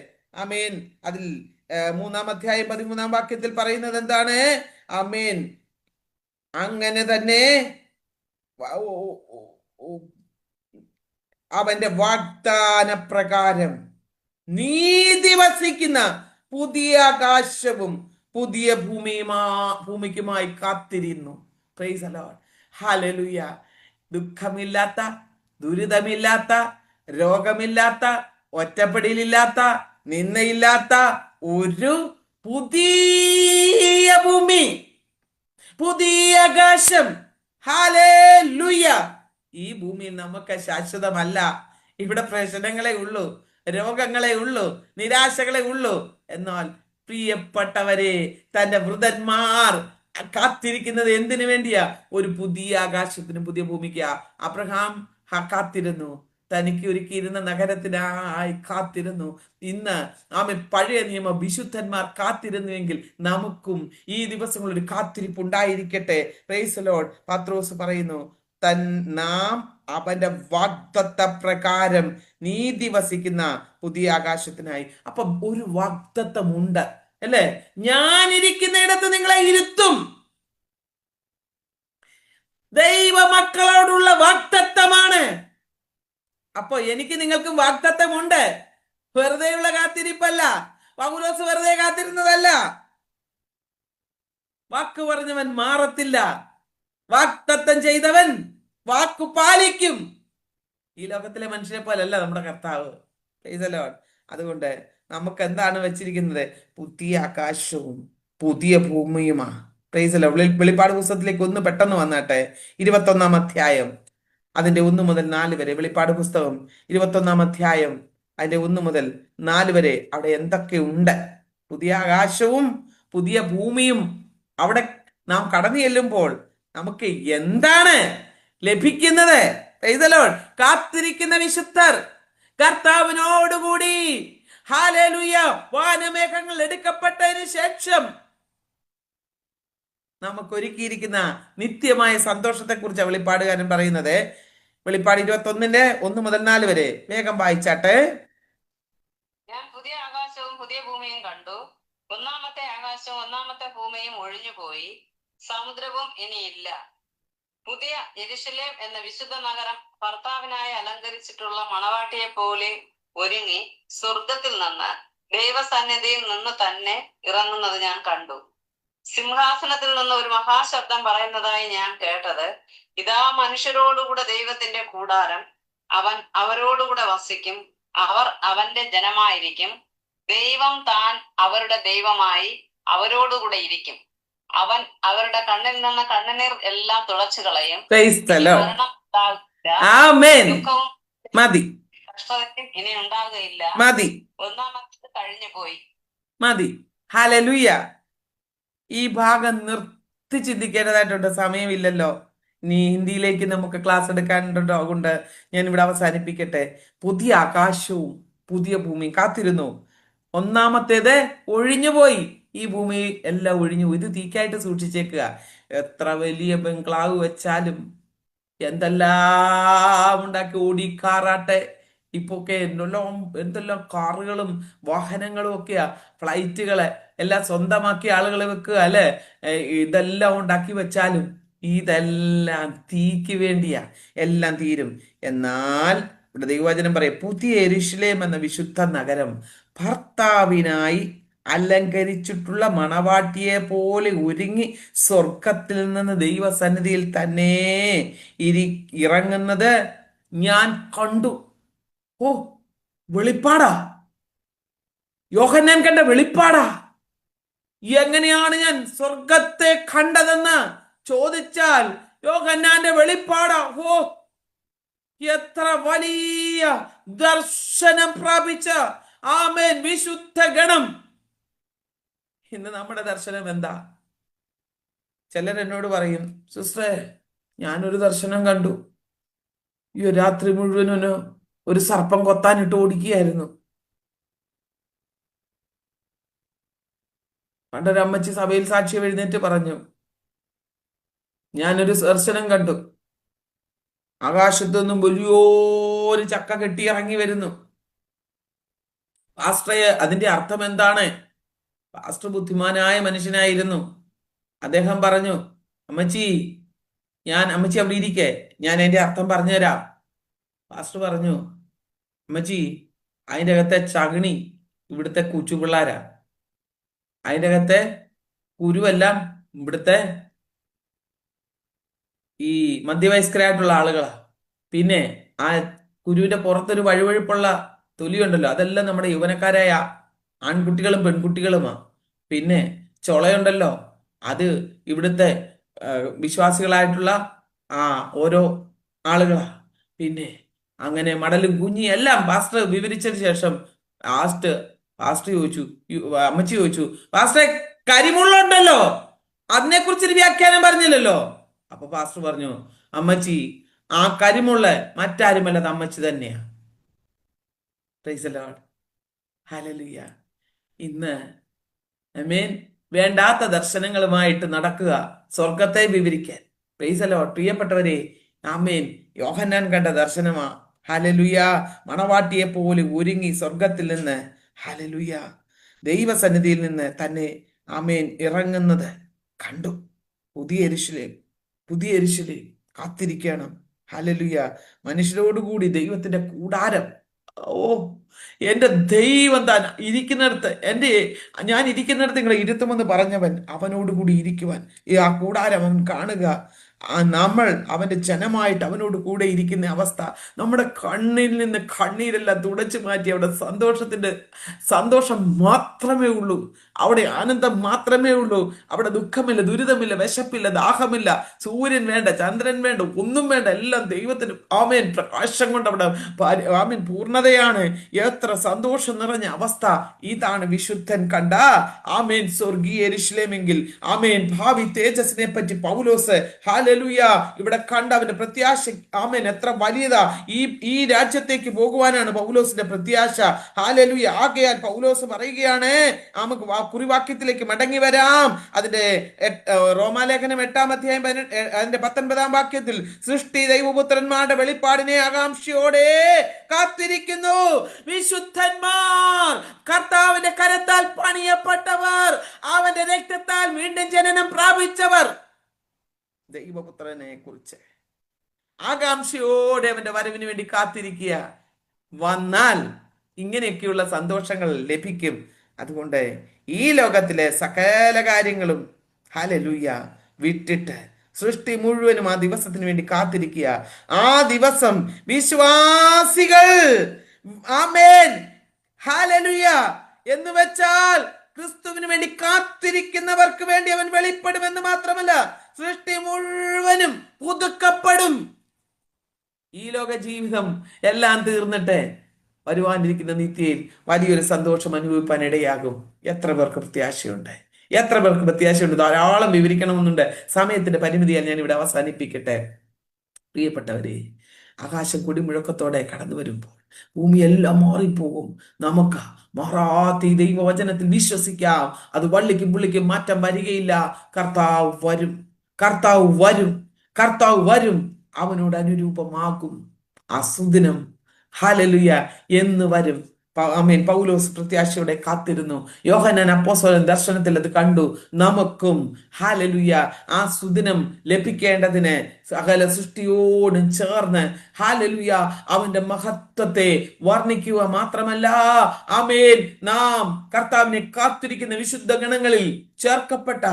ആമേൻ. അതിൽ 3-ാം അധ്യായം 13-ാം വാക്യത്തിൽ പറയുന്നത് എന്താണ്? ആമേൻ. അങ്ങനെ തന്നെ അവന്റെ വാഗ്ദാന പ്രകാരം നീതി വസിക്കുന്ന പുതിയ ആകാശവും പുതിയ ഭൂമിക്കുമായി കാത്തിരുന്നു. Price the Lord. ഹല്ലേലൂയ. ദുഃഖമില്ലാത്ത, ദുരിതമില്ലാത്ത, രോഗമില്ലാത്ത, ഒറ്റപ്പെടലില്ലാത്ത, നിന്നയില്ലാത്ത ഒരു പുതിയ ഭൂമി, പുതിയ ആകാശം. ഹല്ലേലൂയ. ഈ ഭൂമി നമുക്ക് ശാശ്വതമല്ല. ഇവിടെ പ്രശ്നങ്ങളെ ഉള്ളൂ, രോഗങ്ങളെ ഉള്ളൂ, നിരാശകളെ ഉള്ളൂ. എന്നാൽ പ്രിയപ്പെട്ടവരെ, തന്റെ വൃതന്മാർ കാത്തിരിക്കുന്നത് എന്തിനു വേണ്ടിയാ? ഒരു പുതിയ ആകാശത്തിനും പുതിയ ഭൂമിക്കാ. അബ്രഹാം കാത്തിരുന്നു, തനിക്ക് ഒരുക്കിയിരുന്ന നഗരത്തിനായി കാത്തിരുന്നു. ഇന്ന് ആമേൻ പഴയ നിയമ വിശുദ്ധന്മാർ കാത്തിരുന്നുവെങ്കിൽ നമുക്കും ഈ ദിവസങ്ങളിൽ ഒരു കാത്തിരിപ്പ് ഉണ്ടായിരിക്കട്ടെ. Price the Lord. പത്രോസ് പറയുന്നു, നാം അവന്റെ വാഗ്ദത്ത പ്രകാരം നീതി വസിക്കുന്ന പുതിയ ആകാശത്തിനായി. അപ്പൊ ഒരു വാഗ്ദത്തമുണ്ട് അല്ലേ? ഞാൻ ഇരിക്കുന്നിടത്ത് നിങ്ങളെ ഇരുത്തും. ദൈവമക്കളോടുള്ള വാഗ്ദത്തമാണ്. അപ്പൊ എനിക്ക് നിങ്ങൾക്കും വാഗ്ദത്തമുണ്ട്. വെറുതെയുള്ള കാത്തിരിപ്പല്ല. പൗലോസ് വെറുതെ കാത്തിരുന്നതല്ല. വാക്ക് പറഞ്ഞവൻ മാറത്തില്ല. വാഗ്ദത്തം ചെയ്തവൻ വാക്കു പാലിക്കും. ഈ ലോകത്തിലെ മനുഷ്യരെ പോലല്ല നമ്മുടെ കർത്താവ്. Price the Lord. അതുകൊണ്ട് നമുക്ക് എന്താണ് വെച്ചിരിക്കുന്നത്? പുതിയ ആകാശവും പുതിയ ഭൂമിയുമാ. Price the Lord. വെളിപ്പാട് പുസ്തകത്തിലേക്ക് ഒന്ന് പെട്ടെന്ന് വന്നാട്ടെ. 21-ാം അധ്യായം അതിന്റെ 1 മുതൽ 4 വരെ. വെളിപ്പാട് പുസ്തകം 21-ാം അധ്യായം അതിന്റെ 1 മുതൽ 4 വരെ. അവിടെ എന്തൊക്കെ ഉണ്ട്? പുതിയ ആകാശവും പുതിയ ഭൂമിയും അവിടെ നാം കടന്നു ചെല്ലുമ്പോൾ നമുക്ക് എന്താണ് ലഭിക്കുന്നത്? Praise the Lord. കാത്തിരിക്കുന്ന വിശുദ്ധർ കർത്താവിനോടുകൂടി ഹല്ലേലൂയ വാനമേഘങ്ങൾ എടുക്കപ്പെട്ടതിന് ശേഷം നമുക്ക് ഒരുക്കിയിരിക്കുന്ന നിത്യമായ സന്തോഷത്തെ കുറിച്ച് വെളിപ്പാടുകാരൻ പറയുന്നത്. വെളിപ്പാട് 21:1-4 വരെ വേഗം വായിച്ചാട്ടെ. ഞാൻ പുതിയ ആകാശവും പുതിയ ഭൂമിയും കണ്ടു. ഒന്നാമത്തെ ആകാശവും ഒന്നാമത്തെ ഭൂമിയും ഒഴിഞ്ഞുപോയി, സമുദ്രവും ഇനിയില്ല. പുതിയ യെരൂശലേം എന്ന വിശുദ്ധ നഗരം ഭർത്താവിനായി അലങ്കരിച്ചിട്ടുള്ള മണവാട്ടിയെ പോലെ ഒരുങ്ങി സ്വർഗത്തിൽ നിന്ന് ദൈവസന്നിധിയിൽ നിന്ന് തന്നെ ഇറങ്ങുന്നത് ഞാൻ കണ്ടു. സിംഹാസനത്തിൽ നിന്ന് ഒരു മഹാശബ്ദം പറയുന്നതായി ഞാൻ കേട്ടത്, ഇതാ മനുഷ്യരോടുകൂടെ ദൈവത്തിന്റെ കൂടാരം, അവൻ അവരോടുകൂടെ വസിക്കും, അവർ അവന്റെ ജനമായിരിക്കും, ദൈവം താൻ അവരുടെ ദൈവമായി അവരോടുകൂടെ ഇരിക്കും, അവൻ അവരുടെ കണ്ണിൽ നിന്ന് കണ്ണുനീർ എല്ലാം തുടച്ചു കളയും. Praise the Lord. മരണം ഉണ്ടാകില്ല, ആമേൻ. ദുഃഖവും മതി കഷ്ടതയും ഇനി ഉണ്ടാകുകയില്ല. മതി ഒന്നാമത്തെ കഴിഞ്ഞു പോയി. മതി. ഹല്ലേലൂയ. ഈ ഭാഗം നിർത്തി ചിന്തിക്കേണ്ടതായിട്ടുണ്ട്, സമയമില്ലല്ലോ. ഇനി ഹിന്ദിയിലേക്ക് നമുക്ക് ക്ലാസ് എടുക്കാനുണ്ടോ, അതുകൊണ്ട് ഞാൻ ഇവിടെ അവസാനിപ്പിക്കട്ടെ. പുതിയ ആകാശവും പുതിയ ഭൂമിയും കാത്തിരുന്നു. ഒന്നാമത്തേത് ഒഴിഞ്ഞുപോയി, ഈ ഭൂമി എല്ലാം ഒഴിഞ്ഞു. ഇത് തീക്കായിട്ട് സൂക്ഷിച്ചേക്കുക. എത്ര വലിയ ബംഗ്ലാവ് വെച്ചാലും എന്തെല്ലാം ഉണ്ടാക്കി ഓടിക്കാറാട്ടെ. ഇപ്പൊക്കെ എന്തെല്ലാം കാറുകളും വാഹനങ്ങളും ഒക്കെയാ, ഫ്ലൈറ്റുകളെ എല്ലാം സ്വന്തമാക്കി ആളുകൾ വെക്കുക അല്ലെ. ഇതെല്ലാം ഉണ്ടാക്കി വെച്ചാലും ഇതെല്ലാം തീക്ക് വേണ്ടിയാ, എല്ലാം തീരും. എന്നാൽ ഇവിടെ ദൈവവചനം പറയും, പുതിയ യെരൂശലേം എന്ന വിശുദ്ധ നഗരം ഭർത്താവിനായി അലങ്കരിച്ചിട്ടുള്ള മണവാട്ടിയെ പോലെ ഒരുങ്ങി സ്വർഗത്തിൽ നിന്ന് ദൈവസന്നിധിയിൽ തന്നെ ഇറങ്ങുന്നത് ഞാൻ കണ്ടു. ഓ, വെളിപ്പാടാ, യോഹന്നാൻ കണ്ട വെളിപ്പാടാ. എങ്ങനെയാണ് ഞാൻ സ്വർഗത്തെ കണ്ടതെന്ന് ചോദിച്ചാൽ യോഹന്നാന്റെ വെളിപ്പാടാ. ഓ, എത്ര വലിയ ദർശനം പ്രാപിച്ച ആമേൻ വിശുദ്ധ ഗണം. ഇന്ന് നമ്മുടെ ദർശനം എന്താ? ചിലർ എന്നോട് പറയും, സിസ്റ്ററെ ഞാനൊരു ദർശനം കണ്ടു, ഈ രാത്രി മുഴുവനും ഒരു സർപ്പം കൊത്താനിട്ട് ഓടിക്കുകയായിരുന്നു. പണ്ടൊരമ്മച്ചി സഭയിൽ സാക്ഷ്യം എഴുന്നേറ്റ് പറഞ്ഞു, ഞാനൊരു ദർശനം കണ്ടു, ആകാശത്തു നിന്നും വലിയൊരു ചക്ക കെട്ടി ഇറങ്ങി വരുന്നു. പാസ്റ്ററെ അതിന്റെ അർത്ഥം എന്താണ്? പാസ്റ്റർ ബുദ്ധിമാനായ മനുഷ്യനായിരുന്നു. അദ്ദേഹം പറഞ്ഞു, അമ്മച്ചി അവിടെ ഇരിക്കേ, ഞാൻ അതിന്റെ അർത്ഥം പറഞ്ഞുതരാം. പാസ്റ്റർ പറഞ്ഞു, അമ്മച്ചി അതിൻ്റെ അകത്തെ ചകിണി ഇവിടുത്തെ കൊച്ചുപിള്ളാരാ, അതിൻ്റെ അകത്തെ കുരുവെല്ലാം ഇവിടുത്തെ ഈ മധ്യവയസ്കരായിട്ടുള്ള ആളുകളാ. പിന്നെ ആ കുരുവിന്റെ പുറത്തൊരു വഴുവഴുപ്പുള്ള തൊലിയുണ്ടല്ലോ, അതെല്ലാം നമ്മുടെ യൗവനക്കാരായ ആൺകുട്ടികളും പെൺകുട്ടികളുമാ. പിന്നെ ചൊളയുണ്ടല്ലോ, അത് ഇവിടുത്തെ വിശ്വാസികളായിട്ടുള്ള ഓരോ ആളുകളാ. പിന്നെ അങ്ങനെ മടലും കുഞ്ഞി എല്ലാം പാസ്റ്റർ വിവരിച്ചതിന് ശേഷം പാസ്റ്റർ ചോദിച്ചു, അമ്മച്ചി ചോദിച്ചു, പാസ്റ്ററെ കരിമുള്ളുണ്ടല്ലോ, അതിനെക്കുറിച്ചൊരു വ്യാഖ്യാനം പറഞ്ഞില്ലല്ലോ. അപ്പൊ പാസ്റ്റർ പറഞ്ഞു, അമ്മച്ചി ആ കരിമുള്ള മറ്റാരുമല്ല, അമ്മച്ചി തന്നെയാ. Price the Lord. ഹല്ലേലൂയ. ഇന്ന് ആമേൻ വേണ്ടാത്ത ദർശനങ്ങളുമായിട്ട് നടക്കുക സ്വർഗത്തെ വിവരിക്കാൻ. Price the Lord. പ്രിയപ്പെട്ടവരെ, ആമേൻ യോഹന്നാൻ കണ്ട ദർശനമാ. ഹല്ലേലൂയ. മണവാട്ടിയെ പോലെ ഒരുങ്ങി സ്വർഗത്തിൽ നിന്ന്, ഹല്ലേലൂയ, ദൈവസന്നിധിയിൽ നിന്ന് തന്നെ ആമേൻ ഇറങ്ങുന്നത് കണ്ടു. പുതിയ യെരൂശലേം കാത്തിരിക്കണം. ഹല്ലേലൂയ. മനുഷ്യരോടുകൂടി ദൈവത്തിന്റെ കൂടാരം. ഓ, എന്റെ ദൈവം താൻ ഇരിക്കുന്നിടത്ത്, ഞാൻ ഇരിക്കുന്നിടത്ത് നിങ്ങളെ ഇരുത്തുമെന്ന് പറഞ്ഞവൻ അവനോടുകൂടി ഇരിക്കുവാൻ ആ കൂടാരം അവൻ കാണുക. നമ്മൾ അവന്റെ ജനമായിട്ട് അവനോട് കൂടെ ഇരിക്കുന്ന അവസ്ഥ, നമ്മുടെ കണ്ണിൽ നിന്ന് കണ്ണീരെല്ലാം തുടച്ചു മാറ്റി അവിടെ സന്തോഷം മാത്രമേ ഉള്ളൂ, അവിടെ ആനന്ദം മാത്രമേ ഉള്ളൂ. അവിടെ ദുഃഖമില്ല, ദുരിതമില്ല, വിശപ്പില്ല, ദാഹമില്ല, സൂര്യൻ വേണ്ട, ചന്ദ്രൻ വേണ്ട, ഒന്നും വേണ്ട, എല്ലാം ദൈവത്തിന് ആമേൻ പ്രകാശം കൊണ്ട് അവിടെ ആമേൻ പൂർണ്ണതയാണ്. എത്ര സന്തോഷം നിറഞ്ഞ അവസ്ഥ! ഇതാണ് വിശുദ്ധൻ കണ്ട ആമേൻ സ്വർഗീയ യെരൂശലേമെങ്കിൽ. ആമേൻ ഭാവി തേജസ്സിനെ പറ്റി പൗലോസ് ഹല്ലേലൂയ ഇവിടെ കണ്ട അവന്റെ പ്രത്യാശ ആമേൻ എത്ര വലിയതാ! ഈ രാജ്യത്തേക്ക് പോകുവാനാണ് പൗലോസിന്റെ പ്രത്യാശ. ഹല്ലേലൂയ. ആകയാൽ പൗലോസ് പറയുകയാണ്, നമുക്ക് കുറിവാക്യത്തിലേക്ക് മടങ്ങി വരാം. അതിന്റെ റോമാലേഖനം 8-ാം അധ്യായം അതിന്റെ 19-ാം വാക്യത്തിൽ, സൃഷ്ടി ദൈവപുത്രന്മാരുടെ വെളിപ്പാടിനെ ആകാംക്ഷയോടെ കാത്തിരിക്കുന്നു. വിശുദ്ധന്മാർ, കർത്താവിന്റെ കരത്താൽ പണിയപ്പെട്ടവർ, അവന്റെ രക്തത്താൽ വീണ്ടും ജനനം പ്രാപിച്ചവർ, ദൈവപുത്രനെ കുറിച്ച് ആകാംക്ഷയോടെ അവന്റെ വരവിന് വേണ്ടി കാത്തിരിക്കുക. വന്നാൽ ഇങ്ങനെയൊക്കെയുള്ള സന്തോഷങ്ങൾ ലഭിക്കും. അതുകൊണ്ട് ഈ ലോകത്തിലെ സകല കാര്യങ്ങളും ഹല്ലേലൂയ വിട്ടിട്ട് സൃഷ്ടി മുഴുവനും ആ ദിവസത്തിന് വേണ്ടി കാത്തിരിക്കുക. ആ ദിവസം വിശ്വാസികൾ ആമേൻ ഹല്ലേലൂയ എന്ന് വെച്ചാൽ ക്രിസ്തുവിന് വേണ്ടി കാത്തിരിക്കുന്നവർക്ക് വേണ്ടി അവൻ വെളിപ്പെടുമെന്ന് മാത്രമല്ല, സൃഷ്ടി മുഴുവനും പുതുക്കപ്പെടും. ഈ ലോക ജീവിതം എല്ലാം തീർന്നിട്ട് വരുവാനിരിക്കുന്ന നിത്യയിൽ വലിയൊരു സന്തോഷം അനുഭവിപ്പാൻ ഇടയാകും. എത്ര പേർക്ക് പ്രത്യാശയുണ്ട്? എത്ര പേർക്ക് പ്രത്യാശയുണ്ട്? ധാരാളം വിവരിക്കണമെന്നുണ്ട്. സമയത്തിന്റെ പരിമിതിയാൽ ഞാൻ ഇവിടെ അവസാനിപ്പിക്കട്ടെ. പ്രിയപ്പെട്ടവരെ, ആകാശം കൊടിമുഴക്കത്തോടെ കടന്നു വരുമ്പോൾ ഭൂമിയെല്ലാം മാറിപ്പോകും. നമുക്ക് മാറാത്ത ഈ ദൈവവചനത്തിൽ വിശ്വസിക്കാം. അത് വള്ളിക്കും പുള്ളിക്കും മാറ്റം വരികയില്ല. കർത്താവ് വരും, കർത്താവ് വരും, കർത്താവ് വരും. അവനോട് അനുരൂപമാകും. ആ സുദിനം ഹല്ലേലൂയ എന്ന് വരും. ആമേൻ. പൗലോസ് പ്രത്യാശയോടെ കാത്തിരുന്നു. യോഹന്നാൻ അപ്പോസ്തലൻ ദർശനത്തിൽ അത് കണ്ടു. നമുക്കും ഹല്ലേലൂയ ആ സുദിനം ലഭിക്കേണ്ടതിന് സകല സൃഷ്ടിയോടും ചേർന്ന് ഹല്ലേലൂയ അവന്റെ മഹത്വത്തെ വർണ്ണിക്കുക മാത്രമല്ല, ആമേൻ, നാം കർത്താവിനെ കാത്തിരിക്കുന്ന വിശുദ്ധ ഗണങ്ങളിൽ ചേർക്കപ്പെട്ട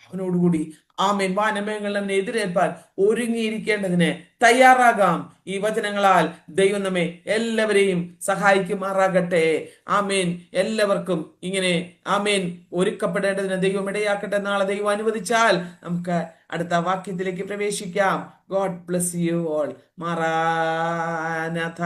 അവനോടുകൂടി ആമേൻ വാനമേഘങ്ങളിൽ അവനെ എതിരേൽപ്പാൻ ഒരുങ്ങിയിരിക്കേണ്ടതിന് തയ്യാറാകാം. ഈ വചനങ്ങളാൽ ദൈവം നമ്മെ എല്ലാവരെയും സഹായിക്കുമാറാകട്ടെ. ആമേൻ. എല്ലാവർക്കും ഇങ്ങനെ ആമേൻ ഒരുക്കപ്പെടേണ്ടതിന് ദൈവം ഇടയാക്കട്ടെ. നാളെ ദൈവം അനുവദിച്ചാൽ നമുക്ക് അടുത്ത വാക്യത്തിലേക്ക് പ്രവേശിക്കാം. God bless you all. മറാനാഥ.